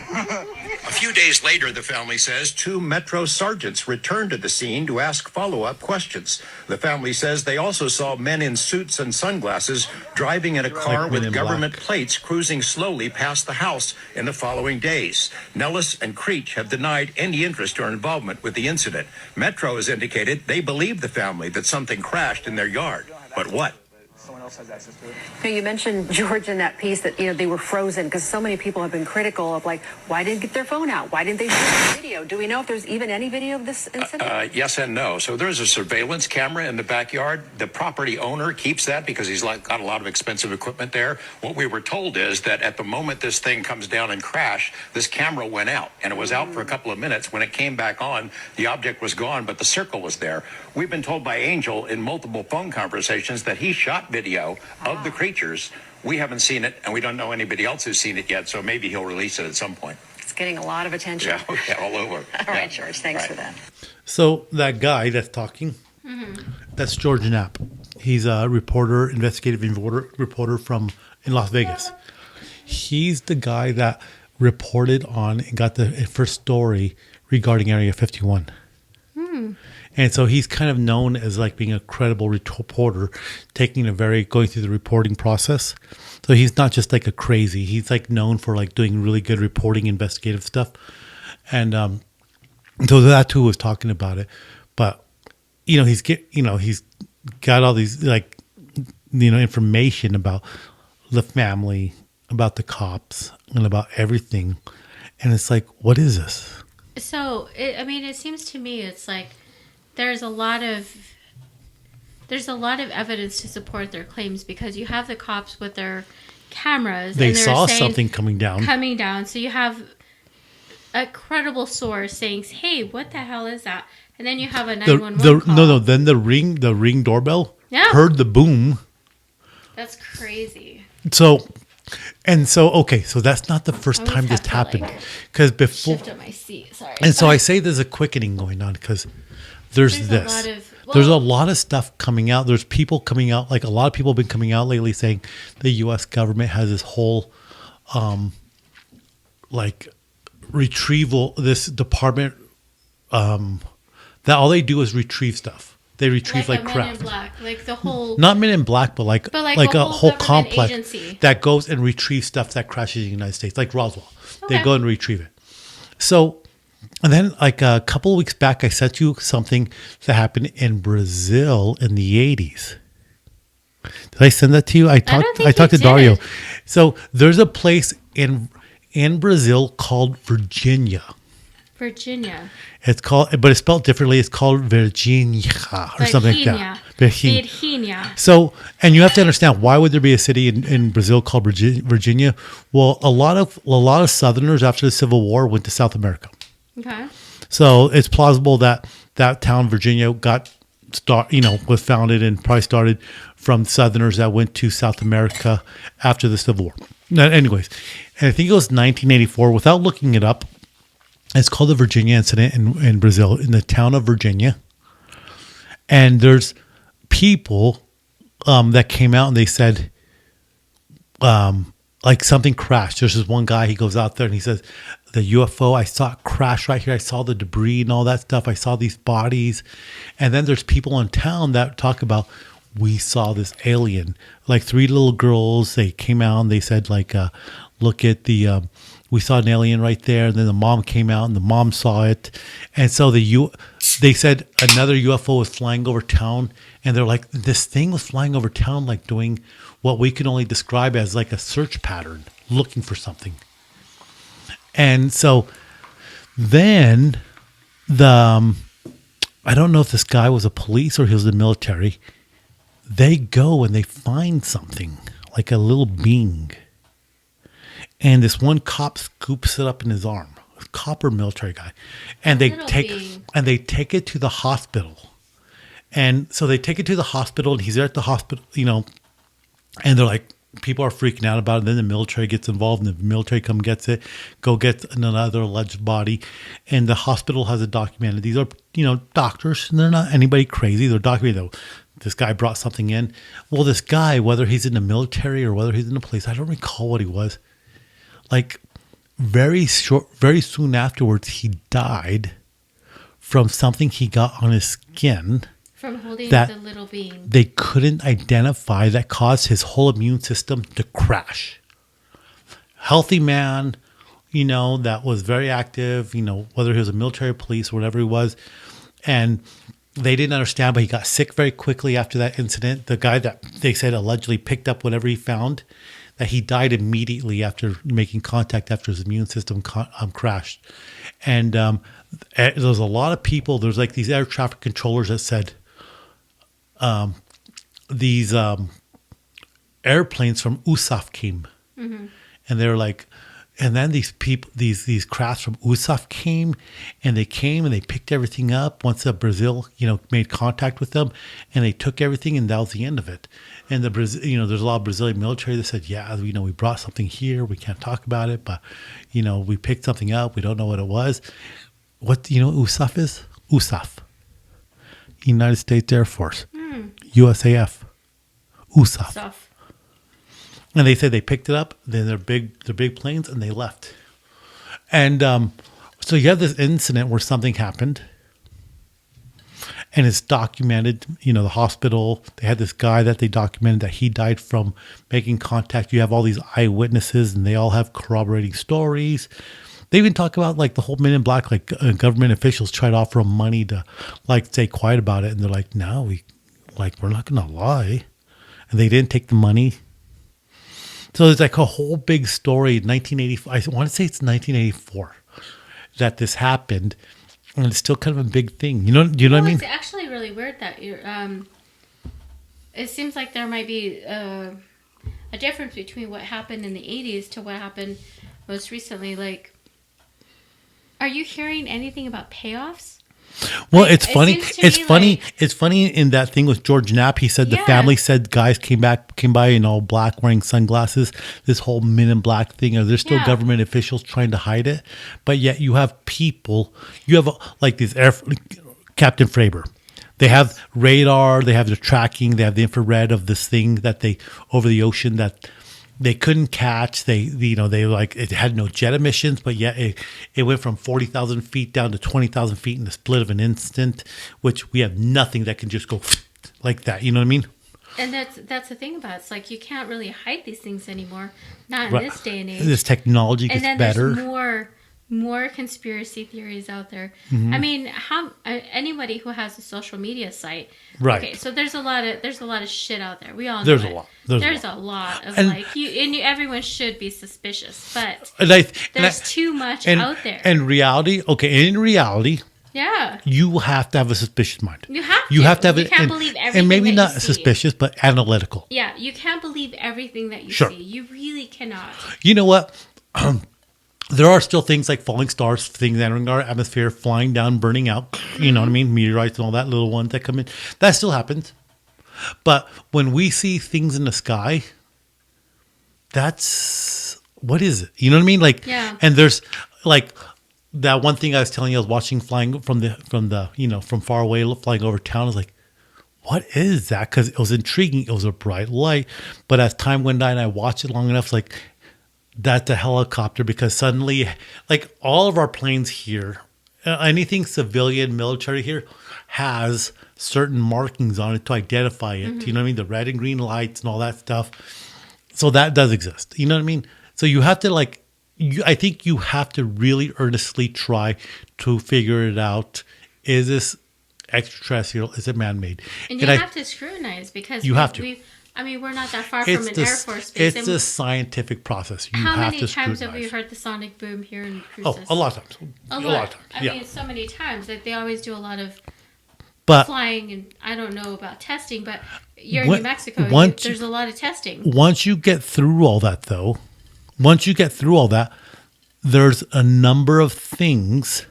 A few days later, the family says, 2 Metro sergeants returned to the scene to ask follow-up questions. The family says they also saw men in suits and sunglasses driving in a car Men in with government Black. plates cruising slowly past the house in the following days. Nellis and Creech have denied any interest or involvement with the incident. Metro has indicated they believe the family that something crashed in their yard. But what? Someone else has access to it. You mentioned, George, in that piece that, they were frozen because so many people have been critical of, like, why didn't they get their phone out? Why didn't they shoot the video? Do we know if there's even any video of this incident? Yes and no. So there's a surveillance camera in the backyard. The property owner keeps that because he's got a lot of expensive equipment there. What we were told is that at the moment this thing comes down and crash, this camera went out, and it was out for a couple of minutes. When it came back on, the object was gone, but the circle was there. We've been told by Angel in multiple phone conversations that he shot video of the creatures. We haven't seen it, and we don't know anybody else who's seen it yet, so maybe he'll release it at some point. It's getting a lot of attention. Yeah, all over. All right, George, thanks for that. So that guy that's talking, that's George Knapp. He's a reporter, investigative reporter from in Las Vegas. He's the guy that reported on and got the first story regarding Area 51. And so he's kind of known as like being a credible reporter, going through the reporting process. So he's not just like a crazy. He's like known for like doing really good reporting, investigative stuff. And so that's who was talking about it. But he's got all these like information about the family, about the cops, and about everything. And it's like, what is this? So, it seems to me it's like there's a lot of evidence to support their claims because you have the cops with their cameras. They and they're saw saying, something coming down. So you have a credible source saying, "Hey, what the hell is that?" And then you have a 911 call. Then the ring doorbell heard the boom. That's crazy. So that's not the first time this happened. Because before, Shift on my seat. Sorry. and so I say there's a quickening going on because there's this. There's a lot of stuff coming out. There's people coming out. Like a lot of people have been coming out lately saying the U.S. government has this whole, retrieval. This department, that all they do is retrieve stuff. They retrieve like crap. Men in Black, like the whole. Not Men in Black, but like a whole complex agency that goes and retrieves stuff that crashes in the United States, like Roswell. Okay. They go and retrieve it. So, and then like a couple of weeks back, I sent you something that happened in Brazil in the 80s. Did I send that to you? I talked to Dario. So there's a place in Brazil called Virginia. Virginia. It's called, but it's spelled differently. It's called Varginha or something like that. Virginia. So, and you have to understand, why would there be a city in Brazil called Virginia? Well, a lot of Southerners after the Civil War went to South America. Okay. So it's plausible that town, Virginia, was founded and probably started from Southerners that went to South America after the Civil War. Now, anyways, and I think it was 1984. Without looking it up, it's called the Virginia Incident in Brazil, in the town of Virginia. And there's people that came out and they said, like something crashed. There's this one guy, he goes out there and he says, the UFO, I saw it crash right here. I saw the debris and all that stuff. I saw these bodies. And then there's people in town that talk about, we saw this alien. Like 3 little girls, they came out and they said, like, look at the... we saw an alien right there, and then the mom came out, and the mom saw it, and so they said another UFO was flying over town, and they're like, this thing was flying over town, like doing what we can only describe as like a search pattern, looking for something. And so then I don't know if this guy was a police or he was the military. They go and they find something like a little being. And this one cop scoops it up in his arm. A cop or military guy. And they take it to the hospital. And so they take it to the hospital, and he's there at the hospital, and they're like, people are freaking out about it. And then the military gets involved, and the military gets it, go get another alleged body. And the hospital has it documented. These are, doctors, and they're not anybody crazy. They're documented. This guy brought something in. Well, this guy, whether he's in the military or whether he's in the police, I don't recall what he was. Like, very soon afterwards, he died from something he got on his skin. From holding that the little being. They couldn't identify that caused his whole immune system to crash. Healthy man, that was very active, whether he was a military, police, or whatever he was. And they didn't understand, but he got sick very quickly after that incident. The guy that they said allegedly picked up whatever he found, that he died immediately after making contact after his immune system crashed. And there's a lot of people, there's like these air traffic controllers that said, these airplanes from USAF came, and they're like, and then these people, these crafts from USAF came, and they picked everything up once Brazil, made contact with them, and they took everything, and that was the end of it. And there's a lot of Brazilian military that said, yeah, we brought something here, we can't talk about it, but we picked something up, we don't know what it was. What USAF is? USAF, United States Air Force. USAF, USAF. And they said they picked it up, then they're big planes, and they left. And so you have this incident where something happened, and it's documented. The hospital, they had this guy that they documented that he died from making contact. You have all these eyewitnesses, and they all have corroborating stories. They even talk about like the whole Men in Black, like government officials try to offer them money to like stay quiet about it, and they're like, no, we're not going to lie. And they didn't take the money. So there's like a whole big story in 1985. I want to say it's 1984 that this happened. And it's still kind of a big thing. You know what I mean? It's actually really weird that you're, it seems like there might be a difference between what happened in the 80s to what happened most recently. Like, are you hearing anything about payoffs? Well, it's funny. It's funny. It's funny in that thing with George Knapp. He said the family said guys came by in all black wearing sunglasses. This whole Men in Black thing. Are there still government officials trying to hide it? But yet you have people. You have like these Captain Fravor. They have radar. They have the tracking. They have the infrared of this thing that they over the ocean that they couldn't catch. They like it had no jet emissions, but yet it went from 40,000 feet down to 20,000 feet in the split of an instant, which we have nothing that can just go like that. You know what I mean? And that's the thing about it. It's like you can't really hide these things anymore. Not in this day and age. This technology gets better. And then there's more conspiracy theories out there. Mm-hmm. I mean, anybody who has a social media site, right? Okay, so there's a lot of shit out there. We all know there's a lot of everyone should be suspicious, but there's too much out there. And reality, in reality, you have to have a suspicious mind. You have to have it. You can't believe everything. And maybe not suspicious, but analytical. Yeah, you can't believe everything that you see. You really cannot. You know what? There are still things like falling stars, things entering our atmosphere, flying down, burning out. You know what I mean? Meteorites and all that, little ones that come in. That still happens. But when we see things in the sky, what is it? You know what I mean? Like, and there's like that one thing I was telling you, I was watching flying from far away, flying over town. I was like, what is that? Because it was intriguing. It was a bright light. But as time went on and I watched it long enough, it's like, that's a helicopter, because suddenly, like all of our planes here, anything civilian, military here, has certain markings on it to identify it. Mm-hmm. You know what I mean? The red and green lights and all that stuff. So that does exist. You know what I mean? So you have to I think you have to really earnestly try to figure it out. Is this extraterrestrial? Is it man-made? And you have to scrutinize, because you have to. We're not that far from an Air Force base. It's a scientific process. How many times have we heard the sonic boom here in cruises? Oh, a lot of times. A lot of times. I mean, so many times. Like, they always do a lot of But flying, and I don't know about testing, but you're in What- New Mexico. once There's a lot of testing. once you get through all that, though, there's a number of things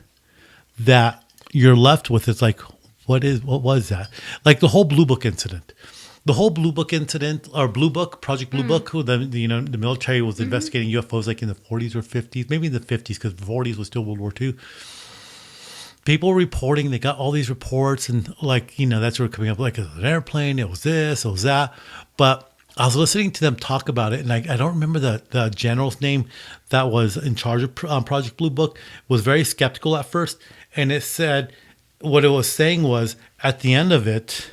that you're left with. It's like, what was that? Like the whole Blue Book incident. Or Blue Book, Project Blue Book, who the military was investigating UFOs like in the 40s or 50s, maybe in the 50s, because the 40s was still World War II. People reporting, they got all these reports, and that's where it coming up, like, it was an airplane, it was this, it was that. But I was listening to them talk about it, and I don't remember the general's name that was in charge of Project Blue Book, was very skeptical at first. And it said, what it was saying was, at the end of it,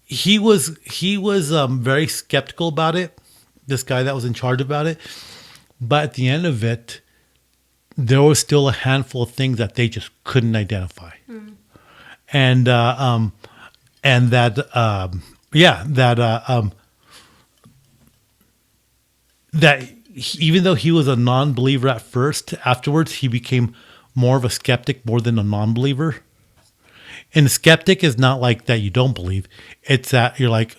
he was very skeptical about it, this guy that was in charge about it. But at the end of it, there was still a handful of things that they just couldn't identify. And even though he was a non-believer at first, afterwards he became more of a skeptic more than a non-believer. And skeptic is not like that you don't believe. It's that you're like,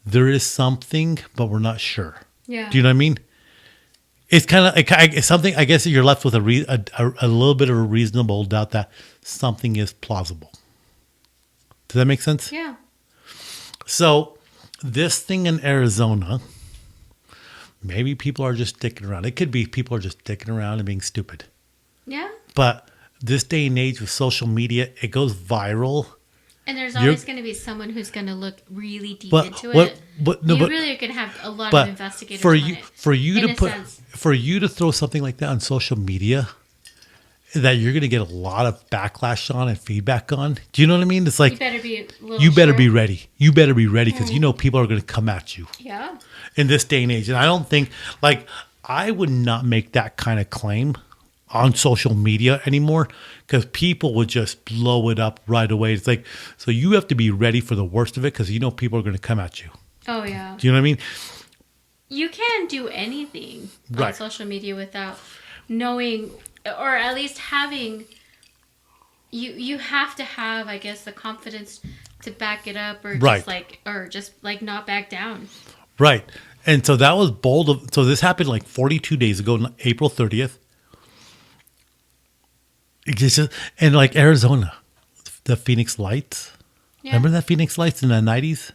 there is something, but we're not sure. Yeah. Do you know what I mean? It's kind of it's something, I guess you're left with a little bit of a reasonable doubt that something is plausible. Does that make sense? Yeah. So this thing in Arizona, maybe people are just sticking around. It could be people are just sticking around and being stupid. Yeah. But this day and age with social media, it goes viral. And there's always going to be someone who's going to look really deep into it. You really are going to have a lot of investigators for on you, it. For you to throw something like that on social media, that you're going to get a lot of backlash on and feedback on. Do you know what I mean? It's like you better be ready. You better be ready because you know people are going to come at you. Yeah. In this day and age, and I don't think I would not make that kind of claim on social media anymore because people would just blow it up right away. It's like, so you have to be ready for the worst of it because you know people are going to come at you. Oh, yeah. Do you know what I mean? You can't do anything on Right. social media without knowing, or at least having, you have to have, I guess, the confidence to back it up or Right. just not back down. Right. And so that was bold. So this happened like 42 days ago, April 30th. And like Arizona, the Phoenix Lights. Yeah. Remember that Phoenix Lights in the 90s?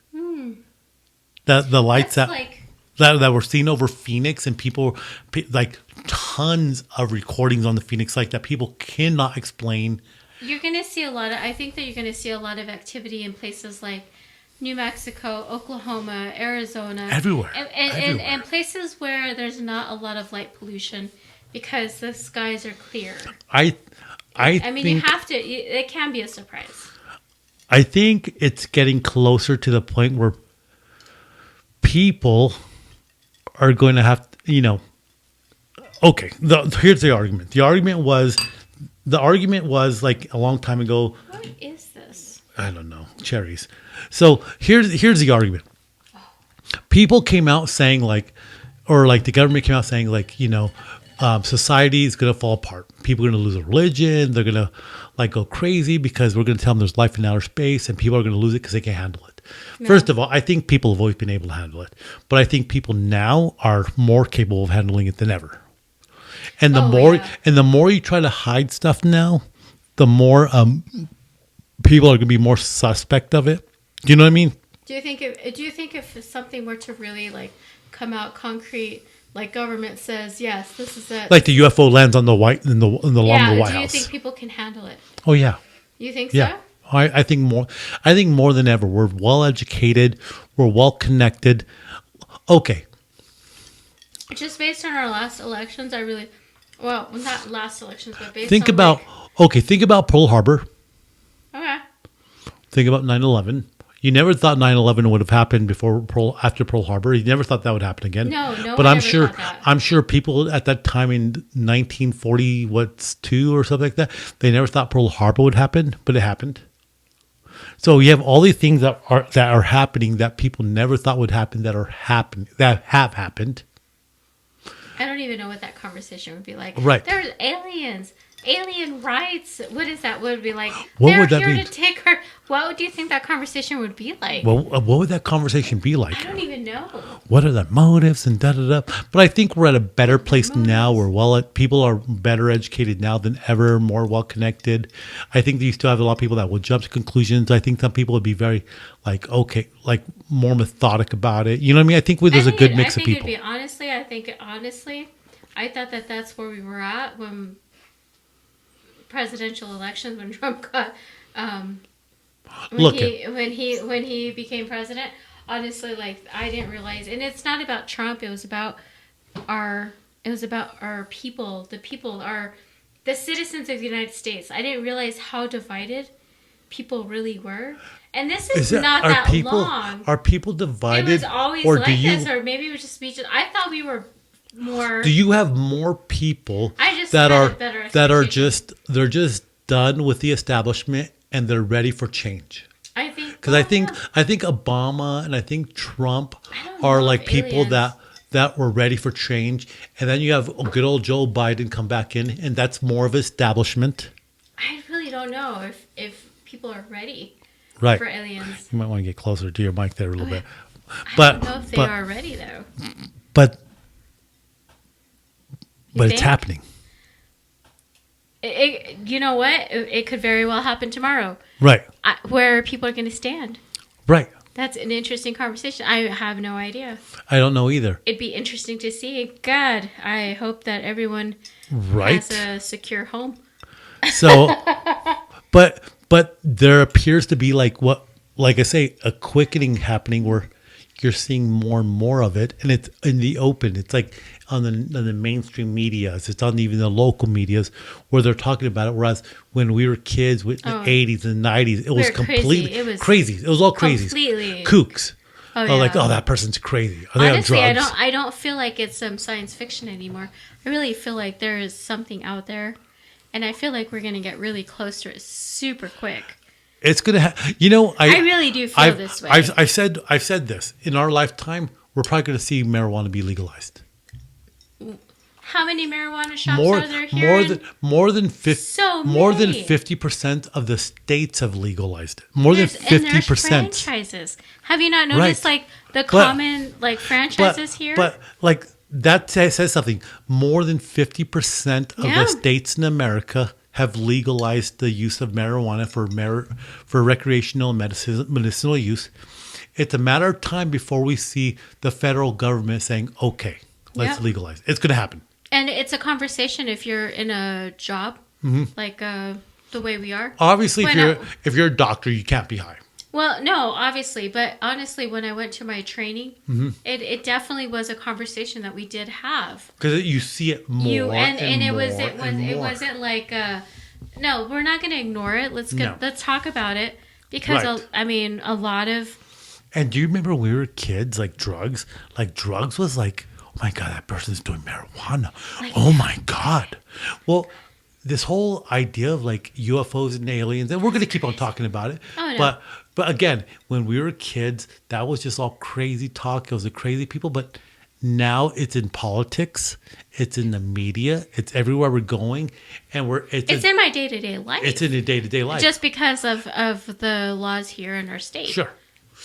The lights that were seen over Phoenix, and people, like tons of recordings on the Phoenix Light that people cannot explain. You're going to see I think that you're going to see a lot of activity in places like New Mexico, Oklahoma, Arizona. Everywhere. And places where there's not a lot of light pollution because the skies are clear. I mean, you have to, it can be a surprise. I think it's getting closer to the point where people are going to have, okay, here's the argument. The argument was like a long time ago. What is this? I don't know. Cherries. So here's the argument. People came out saying the government came out saying society is going to fall apart. People are going to lose their religion. They're going to go crazy because we're going to tell them there's life in outer space, and people are going to lose it because they can't handle it. No. First of all, I think people have always been able to handle it, but I think people now are more capable of handling it than ever. And the more you try to hide stuff now, the more people are going to be more suspect of it. Do you know what I mean? Do you think if something were to really come out concrete? Like government says, yes, this is it. Like the UFO lands on the White House. Do you think people can handle it? Oh yeah. You think so? Yeah. I think more. I think more than ever. We're well educated. We're well connected. Okay. Just based on our last elections, not last elections, but based think on about Pearl Harbor. Okay. Think about 9/11. You never thought 9/11 would have happened after Pearl Harbor. You never thought that would happen again. No. But thought that. I'm sure people at that time in 1942 or something like that, they never thought Pearl Harbor would happen, but it happened. So you have all these things that are happening that people never thought would happen that have happened. I don't even know what that conversation would be like. Right. There's aliens. alien rights. What is that? Would be like? What They're would that here be? to take her. What do you think that conversation would be like? Well, what would that conversation be like? I don't even know. What are the motives and da-da-da? But I think we're at a better place now where people are better educated now than ever, more well-connected. I think you still have a lot of people that will jump to conclusions. I think some people would be very, like, okay, like more methodic about it. You know what I mean? I think there's a good mix of people. Honestly, I thought that's where we were at when presidential elections, when Trump got, when he became president. Honestly, like, I didn't realize, and it's not about Trump. It was about our people, the citizens of the United States. I didn't realize how divided people really were. And this is not that long. Are people divided? It was always or like this, or maybe it was just speeches. I thought we were more. Do you have more people that are just done with the establishment and they're ready for change? I think because I think Obama and I think Trump are like people that were ready for change, and then you have good old Joe Biden come back in, and that's more of establishment. I really don't know if people are ready right. for aliens. You might want to get closer to your mic there a little bit. I don't know if they are ready though. But it's happening. You know what? It could very well happen tomorrow. Right. Where people are going to stand. Right. That's an interesting conversation. I have no idea. I don't know either. It'd be interesting to see. God, I hope that everyone has a secure home. So, but there appears to be like I say, a quickening happening where you're seeing more and more of it, and it's in the open. It's like on the mainstream medias. It's on even the local medias where they're talking about it. Whereas when we were kids with the 80s and 90s, it was completely crazy. It was all crazy. Completely Kooks. Oh, yeah. Like, that person's crazy. Are they Honestly, on drugs? I don't feel like it's science fiction anymore. I really feel like there is something out there, and I feel like we're going to get really close to it super quick. It's gonna I really do feel this way. I've said this in our lifetime. We're probably going to see marijuana be legalized. How many marijuana shops are there here? More than 50% of the states have legalized it. More than 50%. And there's franchises. Have you not noticed like the common franchises here? But like that says something. More than 50% of the states in America have legalized the use of marijuana for recreational and medicinal use. It's a matter of time before we see the federal government saying, okay, let's legalize it. It's going to happen. And it's a conversation if you're in a job, like the way we are. Obviously, if you're a doctor, you can't be high. Well, no, obviously. But honestly, when I went to my training, it definitely was a conversation that we did have. Because you see it more it wasn't like, no, we're not going to ignore it. Let's talk about it. Because, a lot of... And do you remember when we were kids, like drugs? Like drugs was like, oh my God, that person's doing marijuana. Oh my God. Well, this whole idea of like UFOs and aliens, and we're going to keep on talking about it. Oh, no. But again, when we were kids, that was just all crazy talk. It was the crazy people. But now it's in politics. It's in the media. It's everywhere we're going. And it's in my day-to-day life. It's in the day-to-day life. Just because of the laws here in our state. Sure.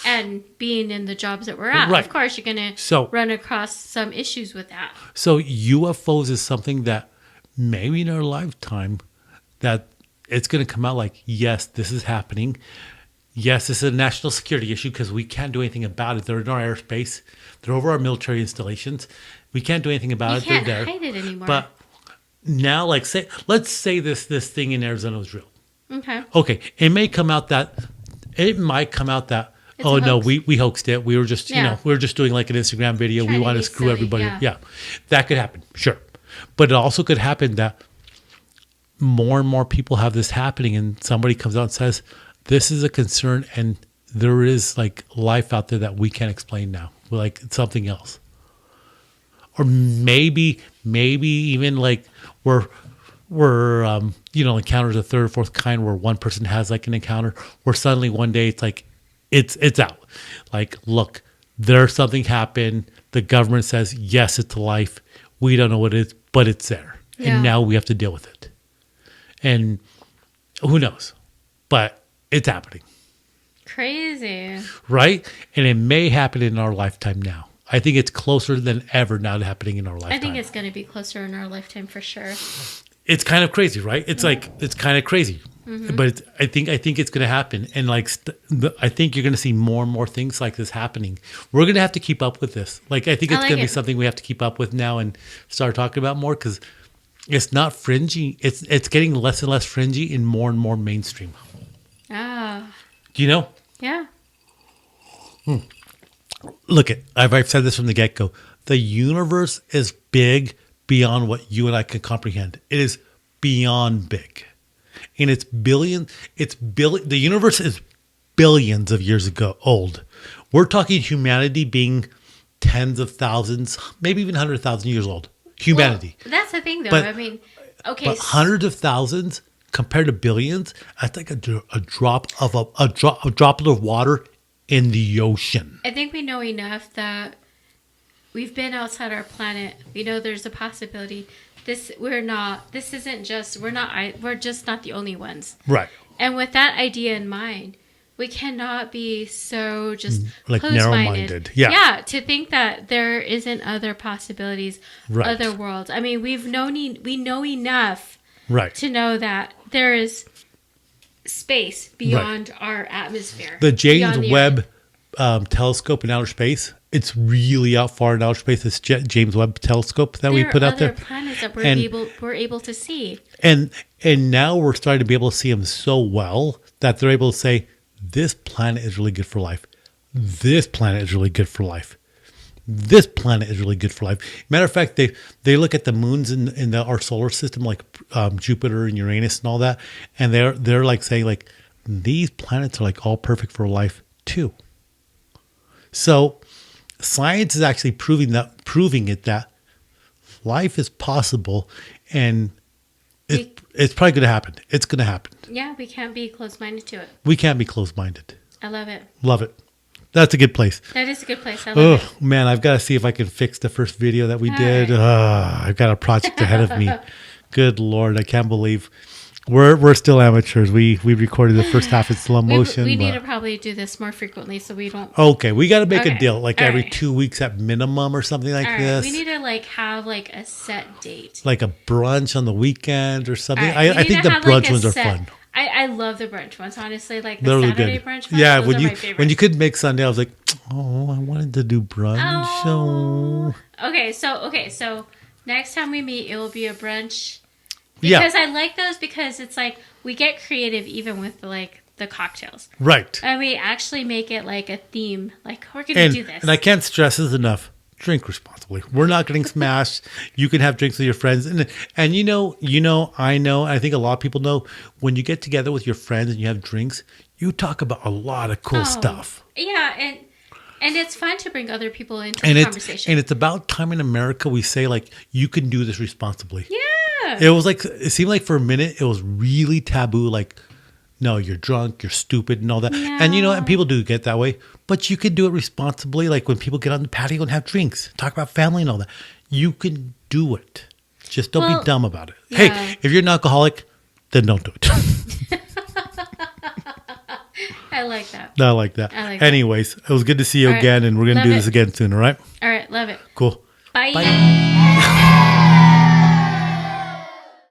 And being in the jobs that we're at. Right. Of course, you're going to run across some issues with that. So UFOs is something that maybe in our lifetime that it's going to come out like, yes, this is happening. Yes, this is a national security issue because we can't do anything about it. They're in our airspace. They're over our military installations. We can't do anything about it. They're there. You can't hide it anymore. But now, let's say this thing in Arizona is real. Okay. Okay. It might come out that it's no, we hoaxed it. We were just, we were just doing like an Instagram video. We want to screw everybody. Yeah. That could happen. Sure. But it also could happen that more and more people have this happening and somebody comes out and says, this is a concern and there is like life out there that we can't explain now. Like something else. Or maybe even like we're encounters a third or fourth kind where one person has like an encounter where suddenly one day it's like, it's out. Like, look, there's something happened. The government says, yes, it's life. We don't know what it is, but it's there. Yeah. And now we have to deal with it. And who knows? But it's happening. Crazy. Right? And it may happen in our lifetime now. I think it's closer than ever now to happening in our lifetime. I think it's going to be closer in our lifetime for sure. It's kind of crazy, right? It's like, it's kind of crazy. But I think it's going to happen. And like, I think you're going to see more and more things like this happening. We're going to have to keep up with this. Like, I think it's going to be something we have to keep up with now and start talking about more, because it's not fringy. It's getting less and less fringy and more mainstream. Ah. Do you know? Yeah. Look, I've said this from the get-go. The universe is big beyond what you and I can comprehend. It is beyond big. And the universe is billions of years ago old. We're talking humanity being tens of thousands, maybe even 100,000 years old. Humanity. Well, that's the thing, though. But- I mean, okay. But hundreds of thousands compared to billions, that's like a drop of a droplet of water in the ocean. I think we know enough that we've been outside our planet. We know there's a possibility. We're just not the only ones. Right. And with that idea in mind, we cannot be so just Like close-minded. narrow-minded. Yeah. Yeah, to think that there isn't other possibilities, Right. other worlds. I mean, we know enough Right. to know that there is space beyond our atmosphere. The beyond James the Webb telescope in outer space, it's really out far in outer space. This James Webb telescope that we put out there. There are other planets that we're able to see. And now we're starting to be able to see them so well that they're able to say, this planet is really good for life. This planet is really good for life. This planet is really good for life. Matter of fact, they look at the moons in our solar system, like Jupiter and Uranus and all that, and they're like saying like, these planets are like all perfect for life too. So science is actually proving it that life is possible, and it's probably going to happen. It's going to happen. Yeah, we can't be closed-minded to it. We can't be closed-minded. I love it. Love it. That's a good place. That is a good place. I love it. Oh man, I've got to see if I can fix the first video that we did. I've got a project ahead of me. Good Lord, I can't believe we're still amateurs. We recorded the first half in slow motion. We need to probably do this more frequently so we don't. Okay, we got to make a deal, like All every right. 2 weeks at minimum or something like All right, this. we need to have a set date. Like a brunch on the weekend or something. All right, we I need think to the have, brunch a ones are set- fun. I love the brunch ones, honestly. Like the They're really Saturday good. brunch ones. Yeah, those when are you my favorite. when you could make Sunday, I was like, oh, I wanted to do brunch. Oh. Oh. Okay, so next time we meet, it will be a brunch. Yeah. Because I like those because it's like we get creative even with the cocktails. Right. And we actually make it like a theme. Like we're gonna do this. And I can't stress this enough. Drink responsibly. We're not getting smashed. You can have drinks with your friends, and I know. I think a lot of people know when you get together with your friends and you have drinks, you talk about a lot of cool stuff. Yeah, and it's fun to bring other people into And the it's conversation. and it's about time in America we say like you can do this responsibly. Yeah. It was like it seemed like for a minute it was really taboo. Like, no, you're drunk, you're stupid, and all that. And and people do get that way, but you can do it responsibly. Like when people get on the patio and have drinks, talk about family and all that. You can do it. Just don't be dumb about it. Yeah. Hey, if you're an alcoholic, then don't do it. I like that. I like that. I like that. Anyways, it was good to see you All right. again, and we're gonna Love do it. this again soon. All right. All right, love it. Cool. Bye. Bye.